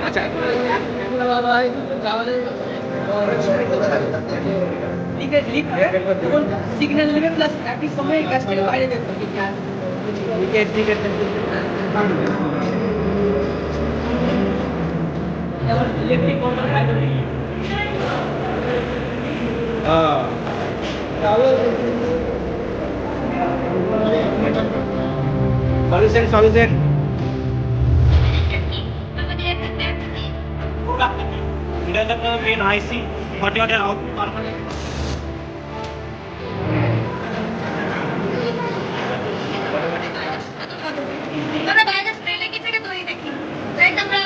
আচ্ছা সিগন্যাল নেবে প্লাস একই সময় কাছ থেকে বাইরে বের করবে wicket wicket electric motor hydraulic solution solution এটা তো মেন আইসি 40 ওয়াটের আউটপুট আমরা বাইরে স্প্রে লেগে থেকে তৈরি দেখি রাইট আমরা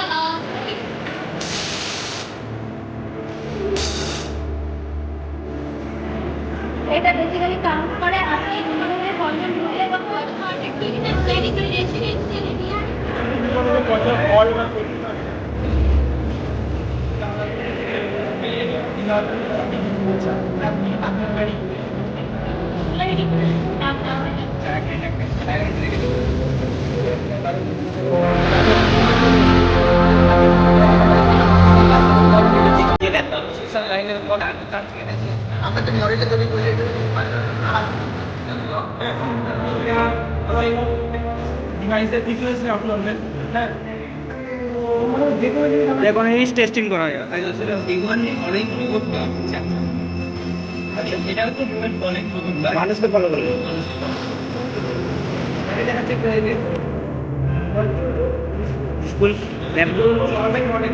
এটা বেসিক্যালি কাউন্ট করে আপনি ধরনের ভলিউম দিলে বা একটু তৈরি করে রেখে আমরা তো নরিতে তৈরি করি ডিভাইসের ডিটেইলস আপলোড করবেন হ্যাঁ দেখুন এই টেস্টিং করা যায় তাই তো সেটা এগুলো অনেক করতে আচ্ছা এটা হচ্ছে ডুয়েট বলেন মানুষকে ফলো করে এটা হচ্ছে স্কুল ল্যাপটপ সবাই অনেক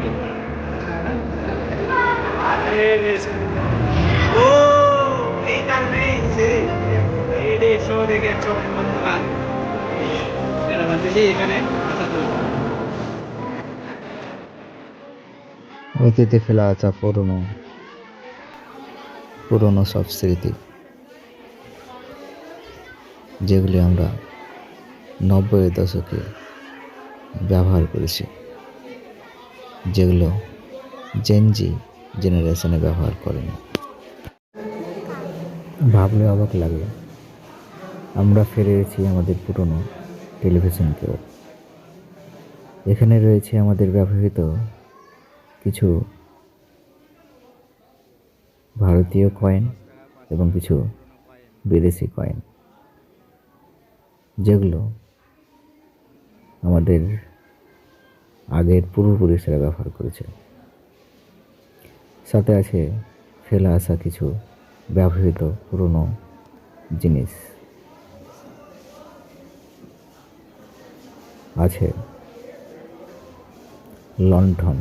ও এইটা নেই সে এইটা শো দেখে চোখ বন্ধ এটা মানে এখানে অতীতে ফেলা আছে পুরনো সব স্মৃতি, যেগুলি আমরা 90-এর দশকে ব্যবহার করেছি, যেগুলো জেনজি জেনারেশনে ব্যবহার করেনি। ভাবলে অবাক লাগে, আমরা ফিরে এসেছি আমাদের পুরনো টেলিভিশনকেও। এখানে রয়েছে আমাদের ব্যবহৃত কিছু ভারতীয় কয়েন এবং কিছু বিদেশি কয়েন, যেগুলো আমাদের আগের পূর্বপুরুষেরা ব্যবহার করেছে। সাথে আছে ফেলে আসা কিছু ব্যবহৃত পুরনো জিনিস, আছে লণ্ঠন,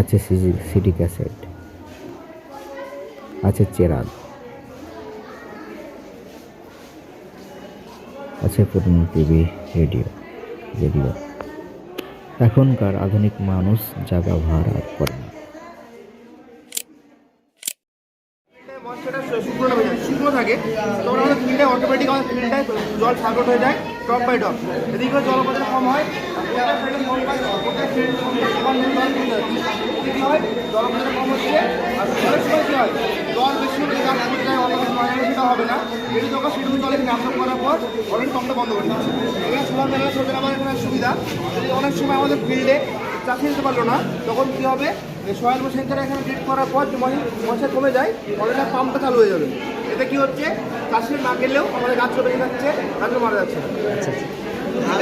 আছে সিডি ক্যাসেট, আছে চেরাগ, আছে পুরনো টিভি, রেডিও, যেগুলো এখনকার আধুনিক মানুষ যা ব্যবহার আর করে না। শুকনো থাকে তখন আমাদের ফিল্ডে অটোমেটিক আমাদের ফিল্ডটায় জল সার্কুট হয়ে যায় ড্রপ বাই ড্রপ। এদিকে করে জলপথের কম হয়, জলপথের কম হচ্ছে। আর জলের সময় কী হয়, জল বেশি হলে গাছ ফুটে যায়, অনেক সেটা হবে না। যেটু দরকার সেটুকু জল এখানে আপলোড করার পর অলরেডি পাম্পটা বন্ধ করে দিচ্ছে। এখানে সোলার প্যানেল চলবে আমার এখানে সুবিধা। যদি অনেক সময় আমাদের ফিল্ডে চাষি দিতে পারলো না, তখন কী হবে, সয়েল সেন্টারে এখানে ট্রিট করার পর যে মশা কমে যায়, অলরেডি পাম্পটা চালু হয়ে যাবে। এতে কী হচ্ছে, চাষির না গেলেও আমাদের গাছ চলে যাচ্ছে, গাছও মারা যাচ্ছে।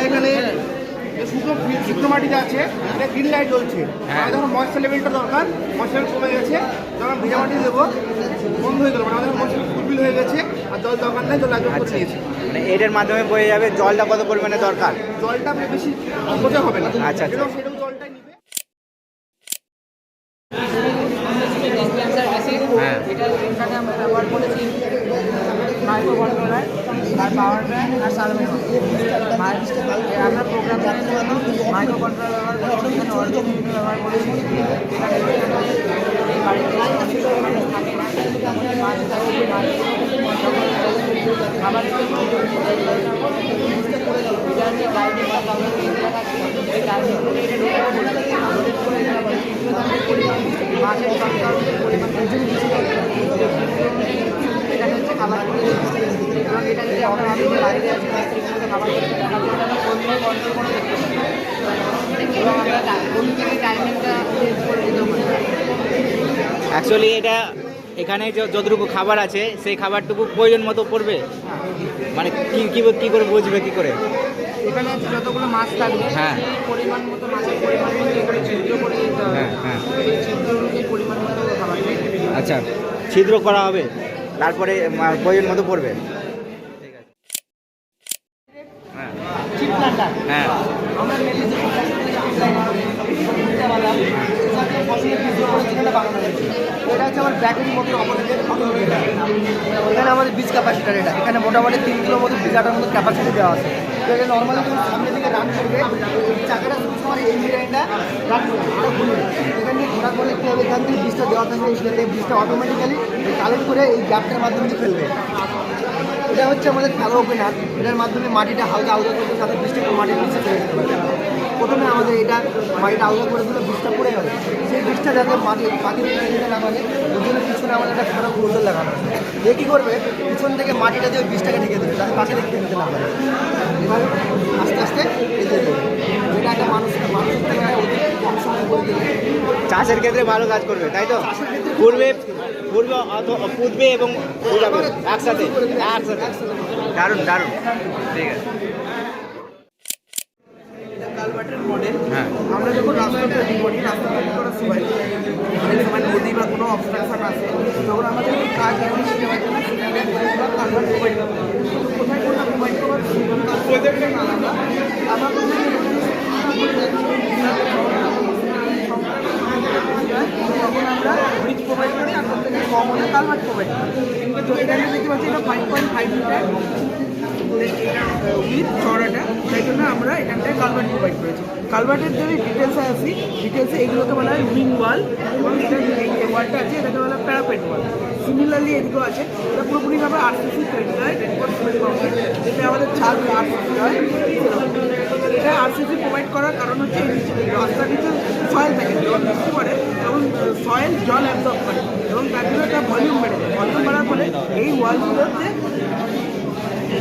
এখানে শুকনো মাটিতে আছে, এটা গ্রিন লাইট জ্বলছে। যখন ময়েশ্চার লেভেলটা দরকার, ময়েশ্চার লেভেল কমে গেছে, যখন ভিজা মাটি দেবো বন্ধ হয়ে গেল, মানে আমাদের ময়েশ্চার ফুলফিল হয়ে গেছে, আর জল দরকার নেই, জল একদম করে দিয়েছে। মানে এটার মাধ্যমে বয়ে যাবে জলটা কত পরিমাণে দরকার, জলটা বেশি অপচয় হবে না। আচ্ছা আচ্ছা, সেটাও জলটাই নিবে। হ্যাঁ এখানে আমরা ব্যবহার করেছি মাইক্রো কন্ট্রোলার আর পাওয়ার ব্যাংক আর সার্ভে। আমরা প্রোগ্রাম জানার জন্য মাইক্রো কন্ট্রোলার ব্যবহার করেছি, এখানে অর্জন ব্যবহার করেছি। খাবার মাছের সংখ্যা পরিমাণ এখানে হচ্ছে খাবার এবং এটা যদি আমরা ভাবি যে বাইরে আছে মিস্ত্রিগুলোকে খাবার করতে টাকার জন্য আমরা ফোন দিয়ে কন্ট্রোল করে দেখতে পারি এবং আমরা কোন থেকে টাইমিংটা চেঞ্জ করে দিতে পারি। অ্যাকচুয়ালি এটা এখানে যতটুকু খাবার আছে সেই খাবারটুকু প্রয়োজন মতো পড়বে, মানে কি করে বুঝবে কি করে? এখানে যতগুলো মাছ থাকবে হ্যাঁ। পরিমাণ মতো মাছের পরিমাণ মতো এখানে ছিদ্র করে দিতে হবে। হ্যাঁ। এই ছিদ্র অনুযায়ী পরিমাণ মতো খাবার দেবে। আচ্ছা, ছিদ্র করা হবে, তারপরে প্রয়োজন মতো পড়বে। ঠিক আছে। হ্যাঁ চিপ প্ল্যান্টার হ্যাঁ আমরা মেনলি যে ফসলের বীজ যেখানে বানানো হয়েছে এটা হচ্ছে আমার ব্যাটারি মোটর অপারেটেড এখানে আমাদের বীজ ক্যাপাসিটার এটা এখানে মোটামুটি 3 কিলোর মতো বীজাটার মতো ক্যাপাসিটি দেওয়া আছে। তো এটা নর্মালি যখন সামনে দিকে রান করবে চাকাটা শুরু সময় এই লাইনটা রান করবে এটা ঘুরবে এখান থেকে ঘোরার পরে কী হবে এখান থেকে বীজটা দেওয়া থাকবে সেখান থেকে বীজটা অটোমেটিক্যালি কালেক্ট করে এই গ্যাপটার মাধ্যমে দিয়ে ফেলবে। এটা হচ্ছে আমাদের ফ্যালো ওপেনার, এটার মাধ্যমে মাটিটা হালকা আলগা করতে সাথে বীজটা একটু মাটির নিচে চলে যেতে পারে। প্রথমে আমাদের এটা মাটিটা আলগা করে দিলে বীজটা পড়ে যাবে, সেই বীজটা যাতে মাটি পাখির নিচে না মানে ওই জন্য পিছনে আমাদের একটা খারাপ কৌশল লাগানো আছে। এ কী করবে পিছন থেকে মাটিটা দিয়ে বীজটাকে ঢেকে দেবে যাতে পাখি দেখতে নিতে না পারে। এবার আস্তে আস্তে এগিয়ে দেবে। এটা একটা মানুষের থেকে অতি কম সময় করে দেবে। চাষের ক্ষেত্রে ভালো কাজ করবে, তাই তো? পুঁতবে এবং উড়াবে একসাথে। দারুণ ঠিক আছে। কালভার্টের মডেল হ্যাঁ আমরা যখন রাস্তা তৈরি করি রাস্তা তৈরি করার সময় অনেক সময় নদী বা কোনো অবস্ট্রাকশন আছে তখন আমাদের কাজ এমনি শিখে হয় না সেখানে কালভার্ট প্রোভাইড করতে হবে। কোথায় কোনটা প্রোভাইড করবার আলাদা আমরা তখন আমরা ব্রিজ প্রোভাইড করি আর প্রত্যেকে কম হলে কালভার্ট প্রোভাইড করি। তো এখানে দেখতে পাচ্ছি এটা 5.5 মিটার উইথ চড়াটা, তাই জন্য আমরা এখানটায় কালভার্ট প্রোভাইড করেছি। কালভার্টের যদি ডিটেলসে আসি ডিটেলসে এগুলোকে বলা হয় উইং ওয়াল এবং এটা এই ওয়ালটা আছে এটাকে বলা হয় প্যারাপেট ওয়াল। সিমিলারলি এদিকেও আছে, এটা পুরোপুরিভাবে আরসিসি তৈরি হয় 10% কংক্রিট, যেটা আমাদের ছাদ আরসিসি হয়। এটা আরসিসি প্রোভাইড করার কারণ হচ্ছে রাস্তার নিচে সয়েল থাকে, যখন বৃষ্টি পড়ে তখন সয়েল জল অ্যাবজর্ব করে এবং তার জন্য একটা ভলিউম বেড়ে যায়। ভলিউম বাড়ার ফলে এই ওয়ালগুলোতে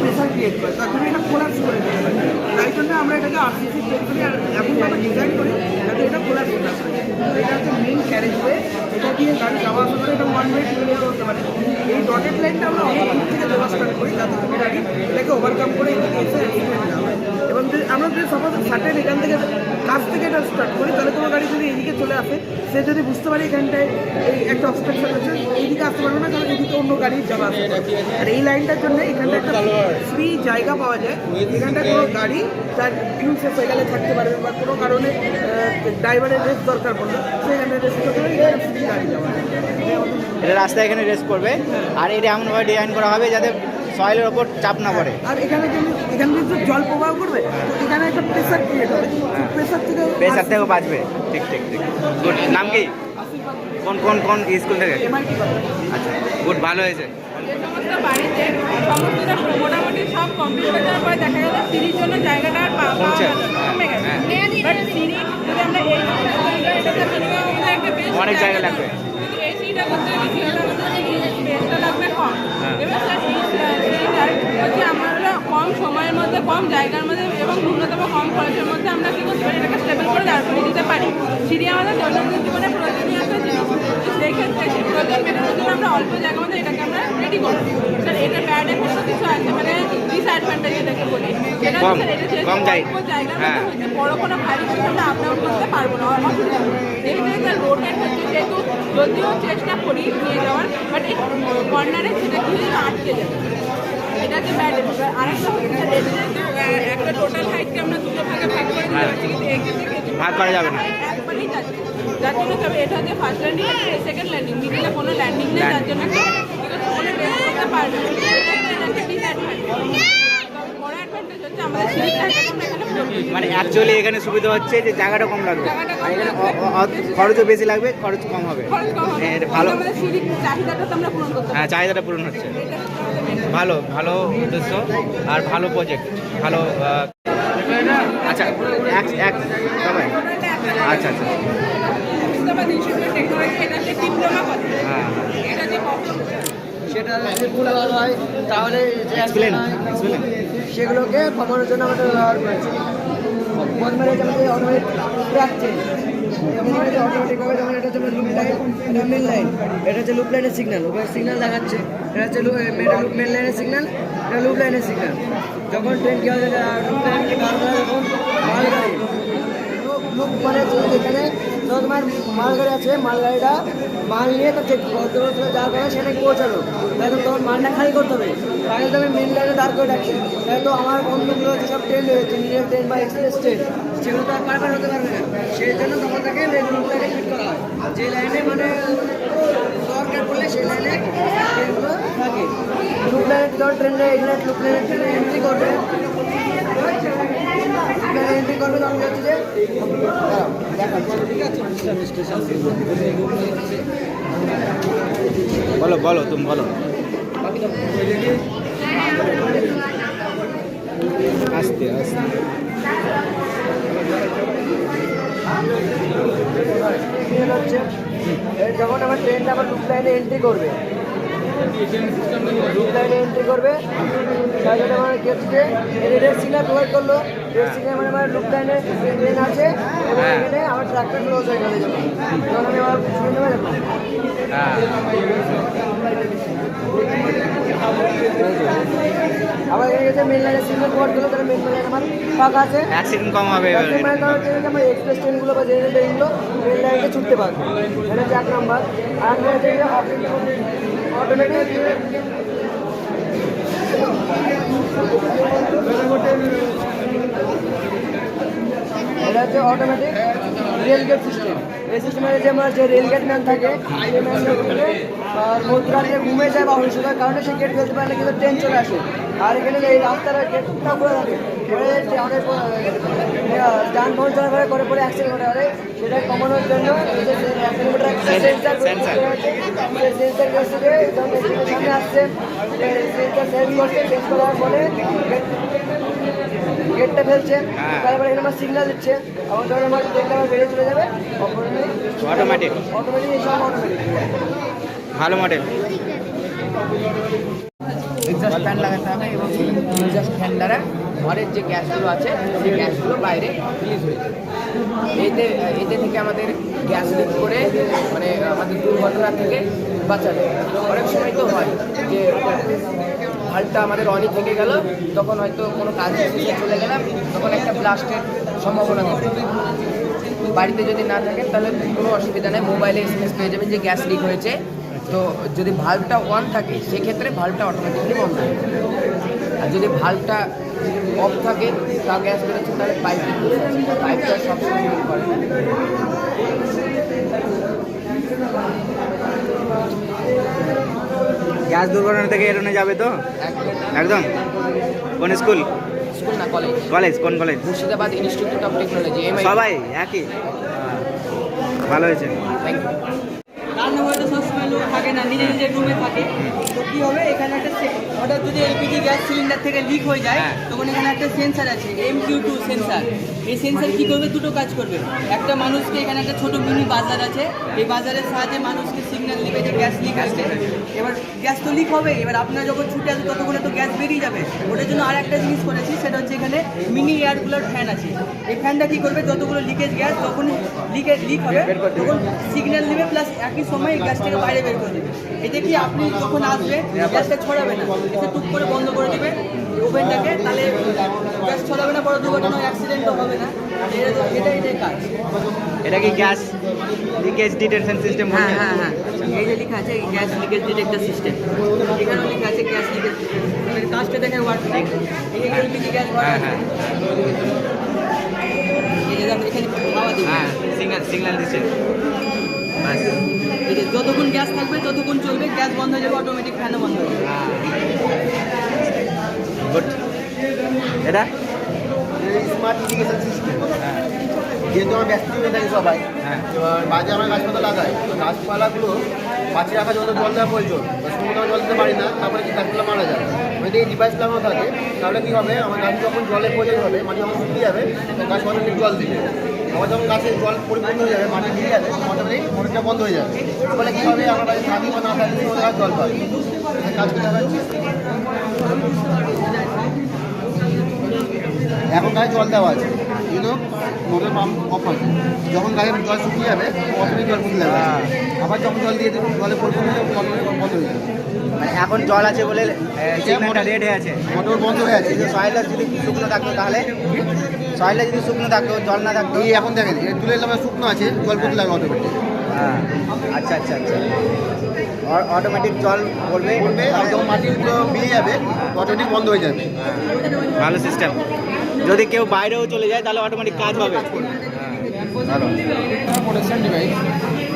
প্রেশার ক্রিয়েট করে, তার জন্য এটা কোলাপস করে দিতে পারে। তাই জন্য আমরা এটাকে আরসিসি তৈরি করি আর এমনভাবে ডিজাইন করি যাতে এটা কোলাপস না করে। এটা হচ্ছে মেইন ক্যারেজ ওয়ে, এটা দিয়ে গাড়ি যাওয়া আসা করে এটা ওয়ান ওয়ে টু ওয়ে করতে পারে। এই ডটেড লাইনটা আমরা অনেক দূর থেকে দেওয়া স্টার্ট করি যাতে করে গাড়ি এটাকে ওভারকাম করে এখানে এসে অ্যাক্সিডেন্ট না হয়। এবং যদি আমরা যদি সাপোজ সার্টেন এখান থেকে কাছ থেকে এটা স্টার্ট করি তাহলে কোনো গাড়ি যদি এইদিকে চলে আসে সে যদি বুঝতে পারে এখানটায় এই একটা অবস্ট্রাকশন আছে এইদিকে আসতে পারবে না কারণ এদিকে অন্য গাড়ি যাওয়া আসতে পারে। আর এই লাইনটার জন্য এখানটা একটা ফ্রি জায়গা পাওয়া যায়, এখানটা কোনো গাড়ি তার ফিউল শেষ হয়ে গেলে থাকতে পারবে বা কোনো কারণে ড্রাইভারের রেস্ট দরকার পড়লো সেখানে রেস্ট করতে পারে, এখানে ফ্রি গাড়ি যাওয়া যায়। এটা রাস্তা এখানে রেস্ট করবে আর এটা এমনভাবে ডিজাইন করা হবে যাতে সয়েলের ওপর চাপ না পড়ে। আর এখানে কিন্তু জল প্রবাহ করবে তো এখানে একটা প্রেসার ক্রিয়েট হবে, প্রেসার থেকেও বাঁচবে। ঠিক গুড। নাম কি? কোন স্কুল থেকে? এমআইটি আচ্ছা গুড, ভালো হয়েছে। সমস্ত বাড়িতে সমস্তটা মোটামুটি সব কমপ্লিট হয়ে যাওয়ার পরে দেখা গেল সিঁড়ির জন্য জায়গাটা আর পাওয়া গেল কমে গেছে। বাট সিঁড়ি যদি আমরা এই এটাতে মিনিমাম আমাদের একটা বেশ অনেক জায়গা লাগবে, কিন্তু এই সিঁড়িটা করতে গেলে সিঁড়িটা করতে গেলে বেশটা লাগবে কম। এবার স্যার এই সিঁড়িটার হচ্ছে আমরা কম সময়ের মধ্যে কম জায়গার মধ্যে এবং ন্যূনতম কম খরচের মধ্যে আমরা কী করতে পারি এটাকে স্টেবল করে দাঁড় করিয়ে দিতে পারি। সিঁড়ি আমাদের দৈনন্দিন জীবনে প্রয়োজনীয় একটা জিনিস, সেই ক্ষেত্রে সেই প্রয়োজন মেটানোর জন্য আমরা অল্প জায়গার মধ্যে এটাকে আমরা রেডি করবো। স্যার এটা ব্যাড এফেক্টও কিছু আছে, মানে ডিসঅ্যাডভান্টেজ এটাকে বলি, সেটা হচ্ছে এটা যেহেতু অল্প জায়গার মধ্যে হচ্ছে বড় কোনো ভারী কিছু আমরা আপ ডাউন করতে পারবো না, অসুবিধা হবে। এখানে স্যার রোডের হচ্ছে যেহেতু যদিও চেষ্টা করি নিয়ে যাওয়ার, বাট এই কর্নারে সেটা দিয়ে আটকে যাবে, এটা হচ্ছে ব্যাড এফেক্ট। আরেকটা হচ্ছে স্যার এটা যেহেতু একটা টোটাল হাইটকে আমরা দুটো ভাগে ভাগ করে দিতে পারছি, কিন্তু এক্ষেত্রে ভাগ করা যাবে না, একবারই যাচ্ছে। যার জন্য তবে এটা হচ্ছে ফার্স্ট ল্যান্ডিং আর সেকেন্ড ল্যান্ডিং, মিডিলে কোনো ল্যান্ডিং নেই, যার জন্য কোনো টেস্ট করতে পারবে না। এটা একটা ডিসঅ্যাডভান্টেজ। বড় অ্যাডভান্টেজ হচ্ছে আমাদের সিঁড়ির জায়গাটা আমরা এখানে প্রয়োগ করি। মানে অ্যাকচুয়ালি এখানে সুবিধা হচ্ছে যে জায়গাটা কম লাগবে আর এখানে খরচও বেশি লাগবে, খরচ কম হবে। খরচ কম হবে, ভালো। আমাদের সিঁড়ির চাহিদাটা তো আমরা পূরণ করতে পারি। হ্যাঁ, চাহিদাটা পূরণ হচ্ছে। ভালো উদ্দেশ্য আর ভালো প্রজেক্ট, ভালো। আচ্ছা সবাই আচ্ছা মুস্তাফা ইনস্টিটিউট অফ টেকনোলজি, এটা হচ্ছে ডিপ্লোমা কলেজ। হ্যাঁ এটা যে সেটা যদি ভুল ব্যবহার হয় তাহলে যে accident হয়, সেগুলোকে কমানোর জন্য আমরা ব্যবহার করেছি। বর্তমানে যেমন অটোমেটিক ট্র্যাক চেঞ্জ, অটোমেটিক হবে, যেমন এটা হচ্ছে লুপ লাইন, এটা মেন লাইন, এটা হচ্ছে লুপ লাইনের সিগন্যাল, ওখানে সিগন্যাল দেখাচ্ছে, এটা হচ্ছে মেন লাইনের সিগন্যাল, এটা লুপ লাইনের সিগন্যাল। যখন ট্রেন কী হয় লুপ লাইনকে পার করা, যখন মালগাড়ি লুপ মানে যেখানে তোমার মালগাড়ি আছে, মালগাড়িটা মাল নিয়ে তো চেক যা করে সেটাকে পৌঁছানো, তাহলে তখন মালটা খালি করতে হবে, তাহলে তো আমি মেন লাইনে দাঁড় করে রাখছি, তাহলে তো আমার বন্ধুগুলো যেসব ট্রেন রয়েছে, নিজের ট্রেন বা এক্সপ্রেস ট্রেন, সেগুলো তো আর পার হতে পারবে না। সেই জন্য তখন তাকে লুপ লাইনে ফিট করা হয়, যে লাইনে মানে দরকার পড়লে সেই লাইনে ট্রেনগুলো থাকে। লুপ লাইনে ধর ট্রেনে এখানে লুপ লাইনে ট্রেনে এন্ট্রি করবে, এন্ট্রি করবে, তখন হচ্ছে যে বলো বলো তুমি বলো। আস্তে আস্তে হচ্ছে যখন আমার ট্রেনটা আবার লুপ লাইনে এন্ট্রি করবে, লুপ লাইনে এন্ট্রি করবে, তার জন্য আমার ক্ষেত্রে রেড সিগন্যাল প্রোভাইড করলো। রেড সিগন্যাল মানে আমার লুপ লাইনে ট্রেন আছে এবং এখানে আমার ট্রাকটা ক্লোজ হয়ে গেল, যখন আমি আবার শুনে নেবো যাবো। আবার এখানে গেছে মেন লাইনের সিগন্যাল প্রোভাইড করলো, তাহলে মেন লাইন আমার ফাঁকা আছে, অ্যাক্সিডেন্ট কম হবে। আমার এক্সপ্রেস ট্রেনগুলো বা জেনারেল ট্রেনগুলো মেন লাইনে ছুটতে পারবে, এটা হচ্ছে 1 নম্বর। আর অটোমেটিক এটা হচ্ছে অটোমেটিক রেল গেট সিস্টেম। এই সিস্টেমের যে আমার যে রেল গেট ম্যান থাকে, সেই ম্যানগুলো আর মধ্যরাত্রে ঘুমে যায় বা অসুবিধার কারণে সে গেট ফেলতে পারলে কিন্তু ট্রেন চলে আসে। আর এখানে এই রাস্তার গেটটা খোলা থাকে, অনেক যানবাহন চলাফেরা করে পরে অ্যাক্সিডেন্ট হতে পারে, সেটা কমানোর জন্য সেন্সার সামনে আসছে, সেন্সার সেন্স করছে, সেন্স করার পরে গেটটা ফেলছে, তারপরে এখানে আমার সিগন্যাল দিচ্ছে, আমার ধরো আমার ট্রেনটা আমার বেরিয়ে চলে যাবে অটোমেটিক এইসব অটোমেটিক। ভালো মডেল। এক্সস্ট ফ্যান লাগাতে হবে এবং সেই এক্সস্ট ফ্যান দ্বারা ঘরের যে গ্যাসগুলো আছে সেই গ্যাসগুলো বাইরে রিলিজ হয়ে যাবে। এতে থেকে আমাদের গ্যাস লিক করে মানে আমাদের দুর্ঘটনা থেকে বাঁচাবে। অনেক সময় তো হয় যে ভাল্বটা আমাদের অনই থেকে গেল, তখন হয়তো কোনো কাজ চলে গেলাম, তখন একটা ব্লাস্টের সম্ভাবনা থাকে। বাড়িতে যদি না থাকেন তাহলে কোনো অসুবিধা নেই, মোবাইলে এসএমএস পেয়ে যাবেন যে গ্যাস লিক হয়েছে। তো যদি ভাল্বটা অন থাকে সেক্ষেত্রে ভাল্বটা অটোমেটিকলি বন্ধ হয়ে যাবে। আর যদি ভাল্বটা অফ থাকে তা গ্যাস বেরোচ্ছে, তাহলে পাইপটা সবসময় ইউজ করে। গ্যাস দুর্ঘটনা থেকে এড়ানো যাবে তো একদম। কোন স্কুল? স্কুল না, কলেজ। কলেজ? কোন college? Murshidabad institute of technology. সবাই একই? ভালো হয়েছে, থ্যাংক ইউ। রান্না হয়তো সবসময় লোক থাকে না, নিজের নিজের রুমে থাকে, তো কী হবে এখানে একটা হঠাৎ যদি এলপিজি গ্যাস সিলিন্ডার থেকে লিক হয়ে যায়, তখন এখানে একটা সেন্সার আছে, MQ2 সেন্সার। এই সেন্সার কী করবে? দুটো কাজ করবে। একটা মানুষকে, এখানে একটা ছোটো মিনি বাজার আছে, এই বাজারের সাহায্যে মানুষকে সিগন্যাল দিবে যে গ্যাস লিক আসছে। এবার গ্যাস তো লিক হবে, এবার আপনার যখন ছুটে আসবে ততক্ষণে তো গ্যাস বেরিয়ে যাবে। ওটার জন্য আর একটা জিনিস করেছি, সেটা হচ্ছে এখানে মিনি এয়ার কুলার ফ্যান আছে। এই ফ্যানটা কী করবে? যতগুলো লিকেজ গ্যাস যখন লিক হবে তখন সিগন্যাল দিবে, প্লাস একই সময় এই গ্যাসটাকে বাইরে বের করে দেবে। এতে কি আপনি যখন আসবে গ্যাসটা ছড়াবে না, এসে টুক করে বন্ধ করে দেবে ওভেনটাকে, তাহলে গ্যাস ছড়াবে না, বড় দুর্ঘটনা অ্যাক্সিডেন্টও হবে না। এটাই কাজ। এটা কি গ্যাস লিকেজ ডিটেকশন সিস্টেম? হ্যাঁ হ্যাঁ হ্যাঁ, এই যে লেখা আছে গ্যাস লিকেজ ডিটেক্টর সিস্টেম, এখানেও লেখা আছে গ্যাস লিকেজ। কাজটা দেখে ওয়ার্ক ঠিক, এই এলপিজি গ্যাস ভরা আছে, এই যে আমরা এখানে হাওয়া দিই, হ্যাঁ সিগন্যাল দিচ্ছে। এই যে যতক্ষণ গ্যাস থাকবে ততক্ষণ চলবে, গ্যাস বন্ধ হয়ে যাবে অটোমেটিক ফ্যানও বন্ধ হয়ে যাবে। গুড। এটা স্মার্ট ইরিগেশন সিস্টেম। যেহেতু আমরা ব্যস্ত হয়ে থাকি সবাই, এবার বাজে আমরা গাছপালা লাগাই, তো গাছপালাগুলো বাঁচিয়ে রাখার জন্য জল দেওয়া প্রয়োজন। সময় জল দিতে পারি না, তারপরে কি গাছপালা মারা যায়। যদি এই ডিভাইস লাগানো থাকে তাহলে কী হবে, আমার গাছ যখন জলের প্রয়োজন হবে, মাটি যখন শুকিয়ে যাবে, তো গাছ অটোমেটিক জল দিবে। আবার যখন গাছের জল পরিপূর্ণ হয়ে যাবে, মাটি ভিজে যাবে, অটোমেটিক মোটরটা বন্ধ হয়ে যাবে। ফলে কী হবে, আমার কাছে থাকি বা না থাকি গাছ জল পাবে। কাজ করে দেখাচ্ছি। এখন গায়ে জল দেওয়া আছে কিন্তু মোটর পাম্প অফ আছে, যখন গায়ে জল শুকিয়ে যাবে অটোমেটিক জল বদলে যাবে, আবার যখন জল দিয়ে দেবো জলে পরিপূর্ণ হলে মোটর বন্ধ হয়ে যাবে। মানে এখন জল আছে বলে সিগন্যালটা রেড হয়ে আছে, মোটর বন্ধ হয়ে আছে। সয়েলটা যদি শুকনো থাকতো তাহলে, সয়েলটা যদি শুকনো থাকতো জল না থাকতো। এই এখন দেখেন তুলে এলাম শুকনো আছে, জল বদলে লাগবে অটোমেটিক। হ্যাঁ, আচ্ছা আচ্ছা আচ্ছা, অটোমেটিক জল বলবে বলবে আর যখন মাটি পুরো মিলিয়ে যাবে অটোমেটিক বন্ধ হয়ে যাবে। ভালো সিস্টেম। যদি কেউ বাইরেও চলে যায় তাহলে অটোমেটিক কাজ হবে। ভালো। প্রোটেকশন ডিভাইস,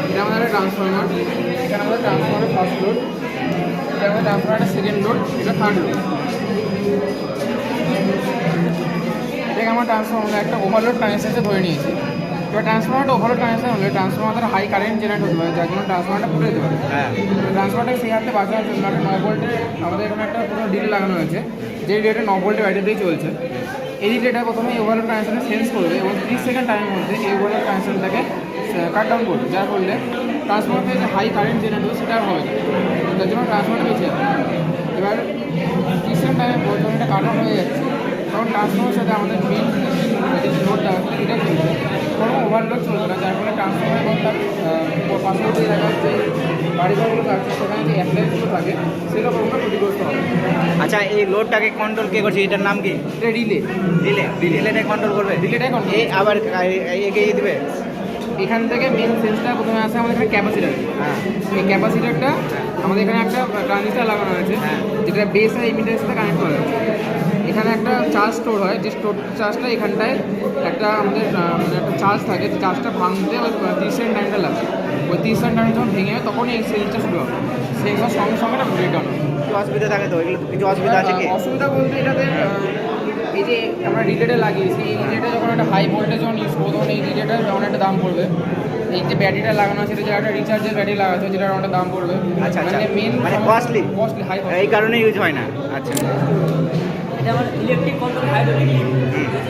এটা আমাদের ট্রান্সফরমার, এখানে আমাদের ট্রান্সফরমারের ফার্স্ট লোড, এটা আমাদের ট্রান্সফরমারের সেকেন্ড লোড, এটা থার্ড লোড। এটাকে আমার ট্রান্সফরমার একটা ওভারলোড কানেকশানকে ধরে নিয়েছি। এবার ট্রান্সফরমারটা ওভারলোড কানেকশান হলে ট্রান্সফরমার হাই কারেন্ট জেনারেট হতে পারে, যার জন্য ট্রান্সফরমারটা ফুটে যেতে পারে। হ্যাঁ, ট্রান্সফরমারটাকে সেই হাতে বাঁচানোর জন্য একটা 9 ভোল্টের আমাদের এখানে একটা পুরো রিলে লাগানো হয়েছে, যে রিলেটা 9 ভোল্টের ব্যাটারিতেই চলছে। এই রিলেটা প্রথমে এই ওভারলোড কানেকশানে সেন্স করবে এবং 30 সেকেন্ড টাইমের মধ্যে এই ওভারলোড কানেকশানটাকে কাট ডাউন করবে, যার ফলে ট্রান্সফরমার থেকে যে হাই কারেন্ট জেনারেট হবে সেটা আর হবে না, তার জন্য ট্রান্সফরমারটা বেঁচে যাবে। এবার 30 সেকেন্ড টাইমের পর যখন এটা কাট ডাউন হয়ে যাচ্ছে তখন ট্রান্সফরমারের সাথে আমাদের মেন যে লোডটা আছে এটা চলবে, কোনো ওভারলোড চলবে না, যার ফলে ট্রান্সফরমার এবং তার পাশাপাশি এলাকার যে বাড়িঘরগুলো আছে সেখানে যে অ্যাপ্লায়েন্সগুলো থাকে সেগুলো কোনো ক্ষতিগ্রস্ত হবে। আচ্ছা, এই লোডটাকে কন্ট্রোল কে করছে, এটার নাম কি? এটা রিলে, রিলেটাই কন্ট্রোল করবে, রিলেটাই কন্ট্রোল। এই আবার এগিয়ে দিবে। এখান থেকে মেন সেন্সটা প্রথমে আসে আমাদের এখানে ক্যাপাসিটার। হ্যাঁ, এই ক্যাপাসিটারটা আমাদের এখানে একটা ট্রানজিস্টার লাগানো আছে, হ্যাঁ। যেটা বেস আর ইমিটারের সাথে কানেক্ট করা আছে। এখানে একটা চার্জ স্টোর হয়, যে স্টোর চার্জটা এখানটায় একটা আমাদের মানে একটা চার্জ থাকে, যে চার্জটা ভাঙতে ওই 30 সেকেন্ড টাইমটা লাগে। ওই 30 সেকেন্ড টাইম যখন ভেঙে তখনই এই সেন্সটা শুরু হবে, সেন্সটার সঙ্গে সঙ্গে এটা ব্রেক ডাউন হবে। কিছু অসুবিধা থাকে তো, এগুলো কিছু অসুবিধা আছে কি? অসুবিধা বলতে এটাতে এই যে আমরা রিলেটা লাগিয়েছি, এই রিলেটা যখন একটা হাই ভোল্টেজ যখন ইউজ করবো তখন এই রিলেটার যেমন একটা দাম পড়বে। এই যে ব্যাটারিটা লাগানো আছে, এটা যে একটা রিচার্জের ব্যাটারি লাগাতে হয় যেটার অনেকটা দাম পড়বে। আচ্ছা আচ্ছা, মেন মানে কস্টলি হাই, এই কারণে ইউজ হয় না। আচ্ছা, এটা আমার ইলেকট্রিক কন্ট্রোল হাইড্রোলিক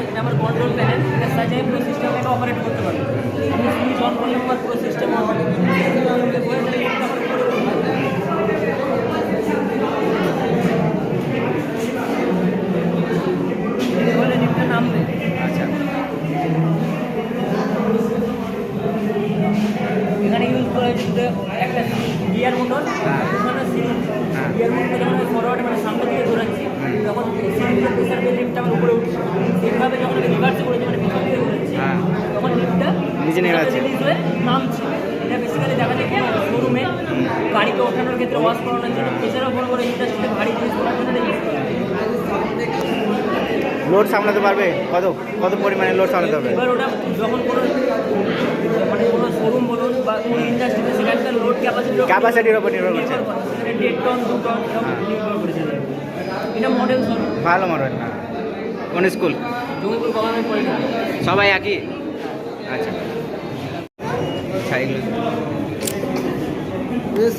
এটা আমার কন্ট্রোল প্যানেল, এটার সাহায্যে আমি পুরো সিস্টেমটাকে অপারেট করতে পারবো। আমি সুইচ অন করলে আমার পুরো সিস্টেম অপারেট এবারে লিফটটা নামবে। আচ্ছা, এখানে ইউজ করা হয়েছে একটা গিয়ার মোটর, গিয়ার মোটর যখন আমি ফরওয়ার্ড মানে সামনে দিকে ঘোরাচ্ছি তখন সিলিন্ডার প্রেসার দিয়ে লিফটটা আমার উপরে উঠছে। সেইভাবে যখন আমি রিভার্সে করেছি মানে পিছন দিকে ঘুরেছি হ্যাঁ, তখন লিফটটা নিচে নেমে যাচ্ছে। রিলিজ হয়ে নামছে। এটা বেসিক্যালি দেখা যায় কোনো শোরুমে গাড়িকে ওঠানোর ক্ষেত্রে ওয়াশ করানোর জন্য, এছাড়াও বড় বড় ইন্ডাস্ট্রিতে ভারী জিনিস করার জন্য ইউজ করা হয়। লোড সামলাতে পারবে? কত কত পরিমাণে লোড সামলাতে পারবে? এবার ওটা যখন কোনো মানে কোনো শোরুম বলুন বা কোনো ইন্ডাস্ট্রিতে সেখানকার লোড ক্যাপাসিটির উপর নির্ভর করছে। সেখানে 1.5 টন 2 টন এরকম নির্ভর করেছে। এটা মডেল শোরুম, ভালো মডেল না? কোন স্কুল? Jamipur government polytechnic. সবাই একই? আচ্ছা আচ্ছা, এগুলো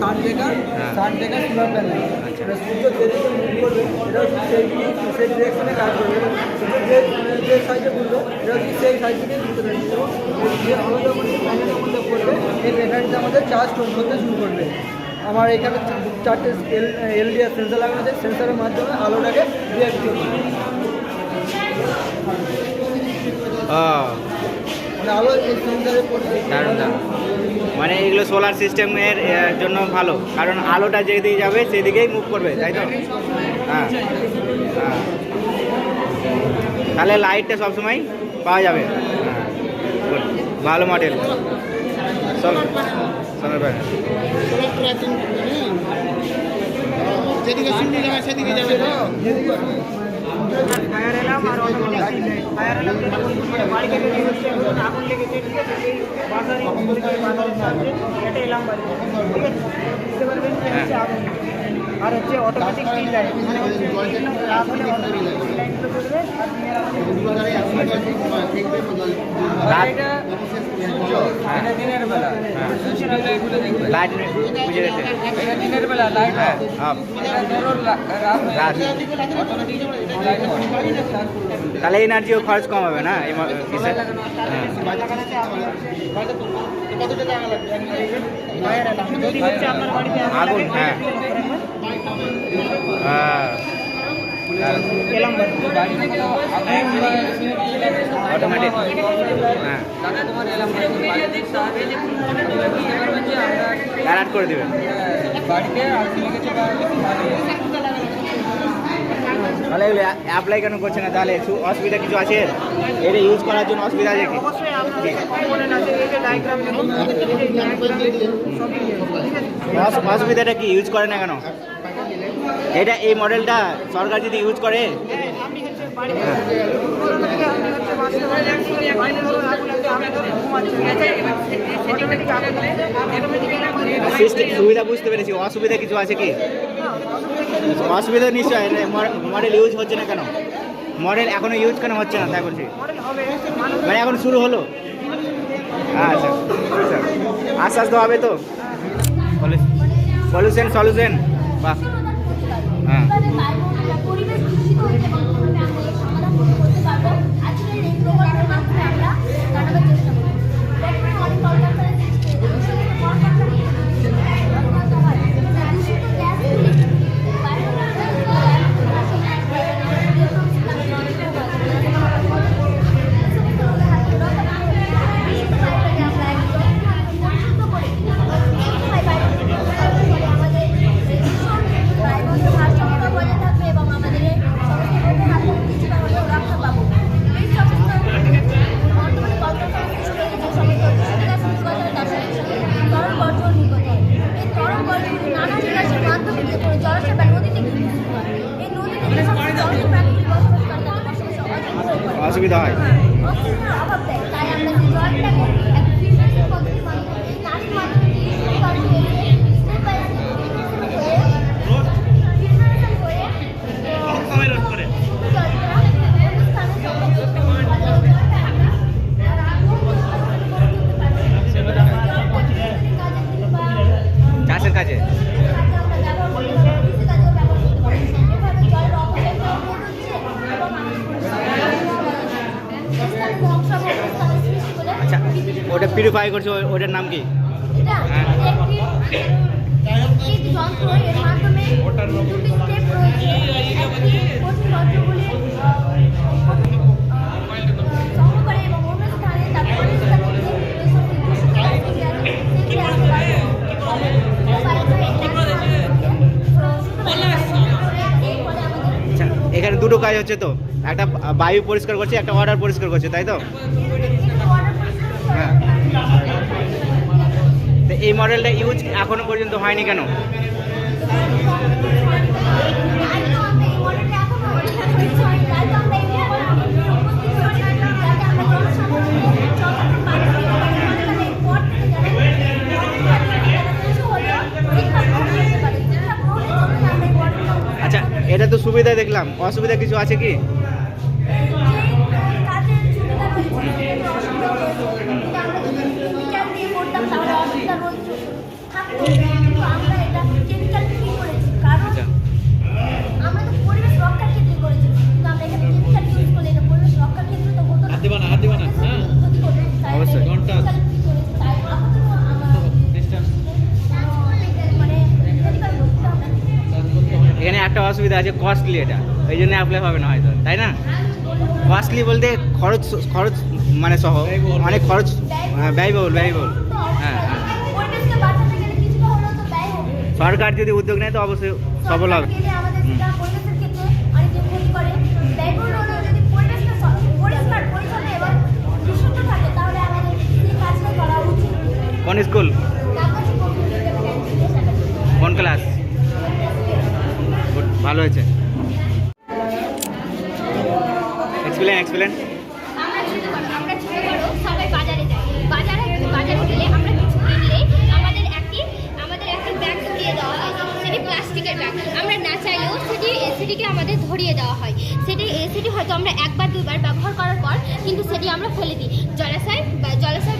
60 টাকা হ্যাঁ। 60 টাকা সোলার প্যানেল। আচ্ছা, এটা সূর্য যেদিকে মুভ করবে এটা হচ্ছে সেই ডিরেকশনে কাজ করবে, সূর্য যে সাইডে ঘুরবে এটা হচ্ছে সেই সাইড থেকে ঘুরতে থাকবে এবং যে আলো যখন প্যানেলের মধ্যে পড়বে এই ব্যাটারিতে আমাদের চার্জ করতে শুরু করবে। আমার এখানে 4টে এলডিআর সেন্সার লাগানো আছে, সেন্সারের মাধ্যমে আলোটাকে রিয়াক্ট করবে। মানে আলো এই সেন্সারে পড়বে। দারুণ দারুণ। মানে এগুলো সোলার সিস্টেমের জন্য ভালো, কারণ আলোটা যেদিকে যাবে সেদিকেই মুভ করবে, তাই তো? হ্যাঁ হ্যাঁ, তাহলে লাইটটা সবসময় পাওয়া যাবে। হ্যাঁ, good, ভালো মডেল। সোলার প্যানেল যেদিকে শুনতে যাবে সেদিকে যাবে না। ফায়ার অ্যালার্ম আর অটোমেটিক ফায়ার অ্যালার্ম বাড়ি থেকে বের হচ্ছে, আগুন লেগেছে, ঠিক আছে, এই বাজারে বাজারের সাহায্যে একটা অ্যালার্ম বাজবে, ঠিক আছে, বুঝতে পারবেন যে হচ্ছে আগুন। আর হচ্ছে অটোমেটিক টিল লাইট, মানে রাত হলে অটোমেটিক টিল লাইটগুলো চলবে আর দিনের আলো এটা দিনের বেলা লাইট বুঝে গেছে। এটা দিনের বেলা লাইট হ্যাঁ, এটা ধরো রাত রাত। অটোমেটিক লাইট চার্জ করবে। তাহলে এনার্জিও খরচ কম হবে না এই কিসে? হ্যাঁ, যদি হচ্ছে আপনার বাড়িতে আগুন, হ্যাঁ। এলাম অটোমেটিক হ্যাঁ অ্যালার্ট করে দেবে তাহলে এগুলো অ্যাপ্লাই কেন করছে না তাহলে অসুবিধা কিছু আছে এটা ইউজ করার জন্য অসুবিধা আছে কি অবশ্যই আমাদের কম্পোনেন্ট আছে, এই যে ডায়াগ্রাম দেখুন, অসুবিধাটা কি ইউজ করে না কেন এটা এই মডেলটা সরকার যদি ইউজ করে আপনি হচ্ছে বাড়িতে আপনি হচ্ছে বাঁচতে পারবেন, বাইরে ধরুন আগুন লাগবে, আপনি ধরুন ঘুমাচ্ছেন, অটোমেটিক আগুন সিস্টেম সুবিধা বুঝতে পেরেছি, অসুবিধা কিছু আছে কি অসুবিধা নিশ্চয় মডেল ইউজ হচ্ছে না কেন মডেল এখনো ইউজ কেন হচ্ছে না তাই বলছি মডেল হবে মানে এখন শুরু হলো আচ্ছা আচ্ছা আস্তে আস্তে হবে তো সলিউশন বাহ হ্যাঁ পরিবেশ দূষিত হচ্ছে এবং কিভাবে আমরা এর সমাধান করতে পারবো আজকের এই প্রকল্পের মাধ্যমে আমরা জানাবার চেষ্টা করব। দেখুন অনেক কলকারখানা সৃষ্টি হয়েছে, দূষিত কলকারখানা দূষিত গ্যাসগুলি অসুবিধা হয় অক্সিজেনের অভাব দেয়, তাই আমরা যে জলটাকে একটা ফিল্টারেশন পদ্ধতির মাধ্যমে এই নালীর মাধ্যমে দিয়ে ফিল্টার হয়ে স্টেপ বাই স্টেপ ফিল্টারেশন করে জলটা অন্য স্থানে সংরক্ষিত করে জলটা আমরা চাষের কাজে আচ্ছা ওটা পিউরিফাই করছে ওটার নাম কি যন্ত্র এর মাধ্যমে দুটি স্টেপ রয়েছে, একটি কঠিন যন্ত্রগুলি সংগ্রহ করে এবং অন্য স্থানে তার পরিষ্কার করে আচ্ছা এখানে দুটো কাজ হচ্ছে তো একটা বায়ু পরিষ্কার করছে একটা ওয়াটার পরিষ্কার করছে তাই তো হ্যাঁ তো এই মডেলটা ইউজ এখনো পর্যন্ত হয়নি কেন আচ্ছা এটা তো সুবিধা দেখলাম অসুবিধা কিছু আছে কি এখানে একটা অসুবিধা আছে কস্টলি এটা এই জন্য অ্যাপ্লাই হবে না হয়তো তাই না কস্টলি বলতে খরচ মানে সহ অনেক খরচ ব্যয়বহুল হ্যাঁ সরকার যদি উদ্যোগ নেয় তো অবশ্যই সফল হবে কোন স্কুল কোন ক্লাস ভালো হয়েছে এক্সপ্লেন আমরা ছোট বড় সবাই বাজারে যাই বাজারে গেলে আমরা কিছু কিনলে আমাদের একটি ব্যাগ ধরিয়ে দেওয়া হয়, সেটি প্লাস্টিকের ব্যাগ। আমরা না চাইলেও সেটিকে আমাদের ধরিয়ে দেওয়া হয়। সেটি হয়তো আমরা একবার দুবার ব্যবহার করার পর কিন্তু সেটি আমরা ফেলে দিই জলাশয়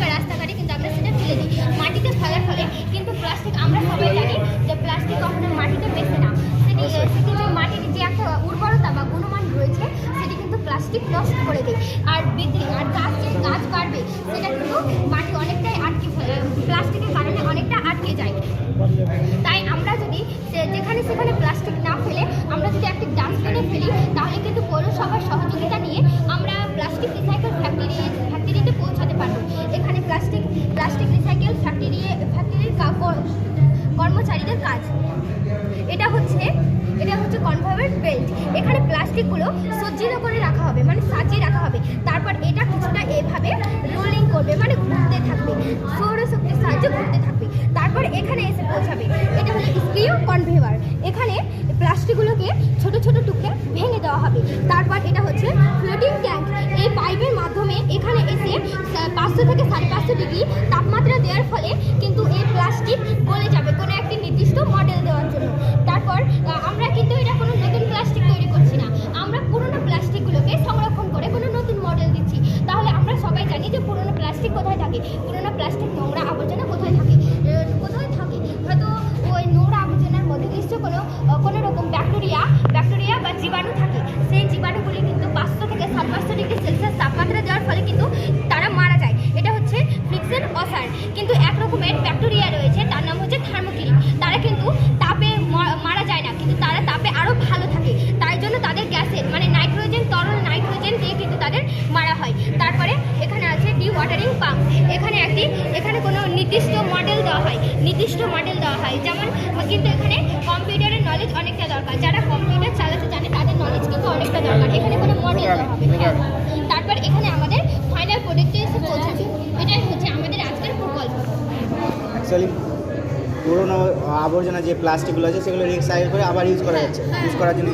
বা রাস্তাঘাটে, কিন্তু আমরা সেটা ফেলে দিই মাটিতে ফেলার ফলে। কিন্তু প্লাস্টিক আমরা সবাই জানি যে প্লাস্টিক কখনো মাটিতে মেশে না, সেটি যে মাটির যে একটা উর্বরতা বা গুণমান রয়েছে সেটি কিন্তু প্লাস্টিক প্লাস্টিক নষ্ট করে দেয় আর গাছ কাটবে সেটা কিন্তু মাটি অনেকটাই প্লাস্টিকের কারণে অনেকটা আটকে যায়। তাই আমরা যদি যেখানে সেখানে প্লাস্টিক না ফেলে আমরা যদি একটি ডাস্টবিনে ফেলি তাহলে কিন্তু পৌরসভার সহযোগিতা নিয়ে আমরা প্লাস্টিক রিসাইকেল ফ্যাক্টরিতে পৌঁছাতে পারবো। এখানে প্লাস্টিক রিসাইকেল ফ্যাক্টরির কর্মচারীদের কাজ। এটা হচ্ছে কনভেয়ার বেল্ট। এখানে প্লাস্টিকগুলো সজ্জিত করে রাখা হবে, মানে সাজিয়ে রাখা হবে। তারপর এটা কিছুটা এভাবে রোলিং করবে, মানে ঘুরতে থাকবে, সৌরশক্তির সাহায্যে ঘুরতে থাকবে। তারপর এখানে এসে পৌঁছাবে। এটা হলো স্ক্রিউ কনভেয়ার। এখানে প্লাস্টিকগুলোকে ছোট ছোট টুকরে ভেঙে দেওয়া হবে। তারপর এটা হচ্ছে ফ্লোটিং ট্যাঙ্ক। এই পাইপের মাধ্যমে এখানে এসে 500 থেকে 550 ডিগ্রি তাপমাত্রা দেওয়ার ফলে কিন্তু এই প্লাস্টিক গলে যাবে কোনো একটি নির্দিষ্ট মডেল দেওয়ার জন্য। তারপর আমরা কিন্তু এটা কোনো নতুন প্লাস্টিক তৈরি করছি না, আমরা পুরনো প্লাস্টিকগুলোকে সংরক্ষণ করে কোনো নতুন মডেল দিচ্ছি। তাহলে আমরা সবাই জানি যে পুরনো প্লাস্টিক কোথায় থাকে, পুরনো প্লাস্টিক নোংরা আবর্জনা কোথায় থাকে হয়তো ওই নোংরা আবর্জনার মধ্যে নিশ্চয় কোনো রকম ব্যাকটেরিয়া বা জীবাণু থাকে। সেই জীবাণুগুলি কিন্তু 500 থেকে 750 ডিগ্রি সেলসিয়াস তাপমাত্রা দেওয়ার ফলে কিন্তু তারা মারা যায়। এটা হচ্ছে ফ্রিকশন অসার। কিন্তু এক রকমের ব্যাকটেরিয়া রয়েছে, তার নাম হচ্ছে থার্মোকিল। তারা কিন্তু তাপে মারা যায় না, কিন্তু তারা তাপে আরও ভালো থাকে। তাই জন্য তাদের গ্যাসের মানে তরল নাইট্রোজেন দিয়ে কিন্তু তাদের মারা হয়। তারপরে এখানে আছে ডিওয়াটারিং পাম্প। এখানে কোনো নির্দিষ্ট মডেল দেওয়া হয়, যেমন কিন্তু এখানে কম্পিউটারের নলেজ অনেকটা দরকার। যারা কম্পিউটার চালাতে জানে তাদের নলেজ কিন্তু অনেকটা দরকার। এখানে কোনো মডেল দেওয়া হবে। তারপর এখানে আমাদের ফাইনাল প্রোডাক্টে এসে পৌঁছাবে। এটাই হচ্ছে আমাদের আজকের প্রকল্প। অ্যাকচুয়ালি পুরোনো আবর্জনা যে প্লাস্টিকগুলো আছে সেগুলো রিসাইকেল করে আবার ইউজ করা যাচ্ছে, ইউজ করার জন্য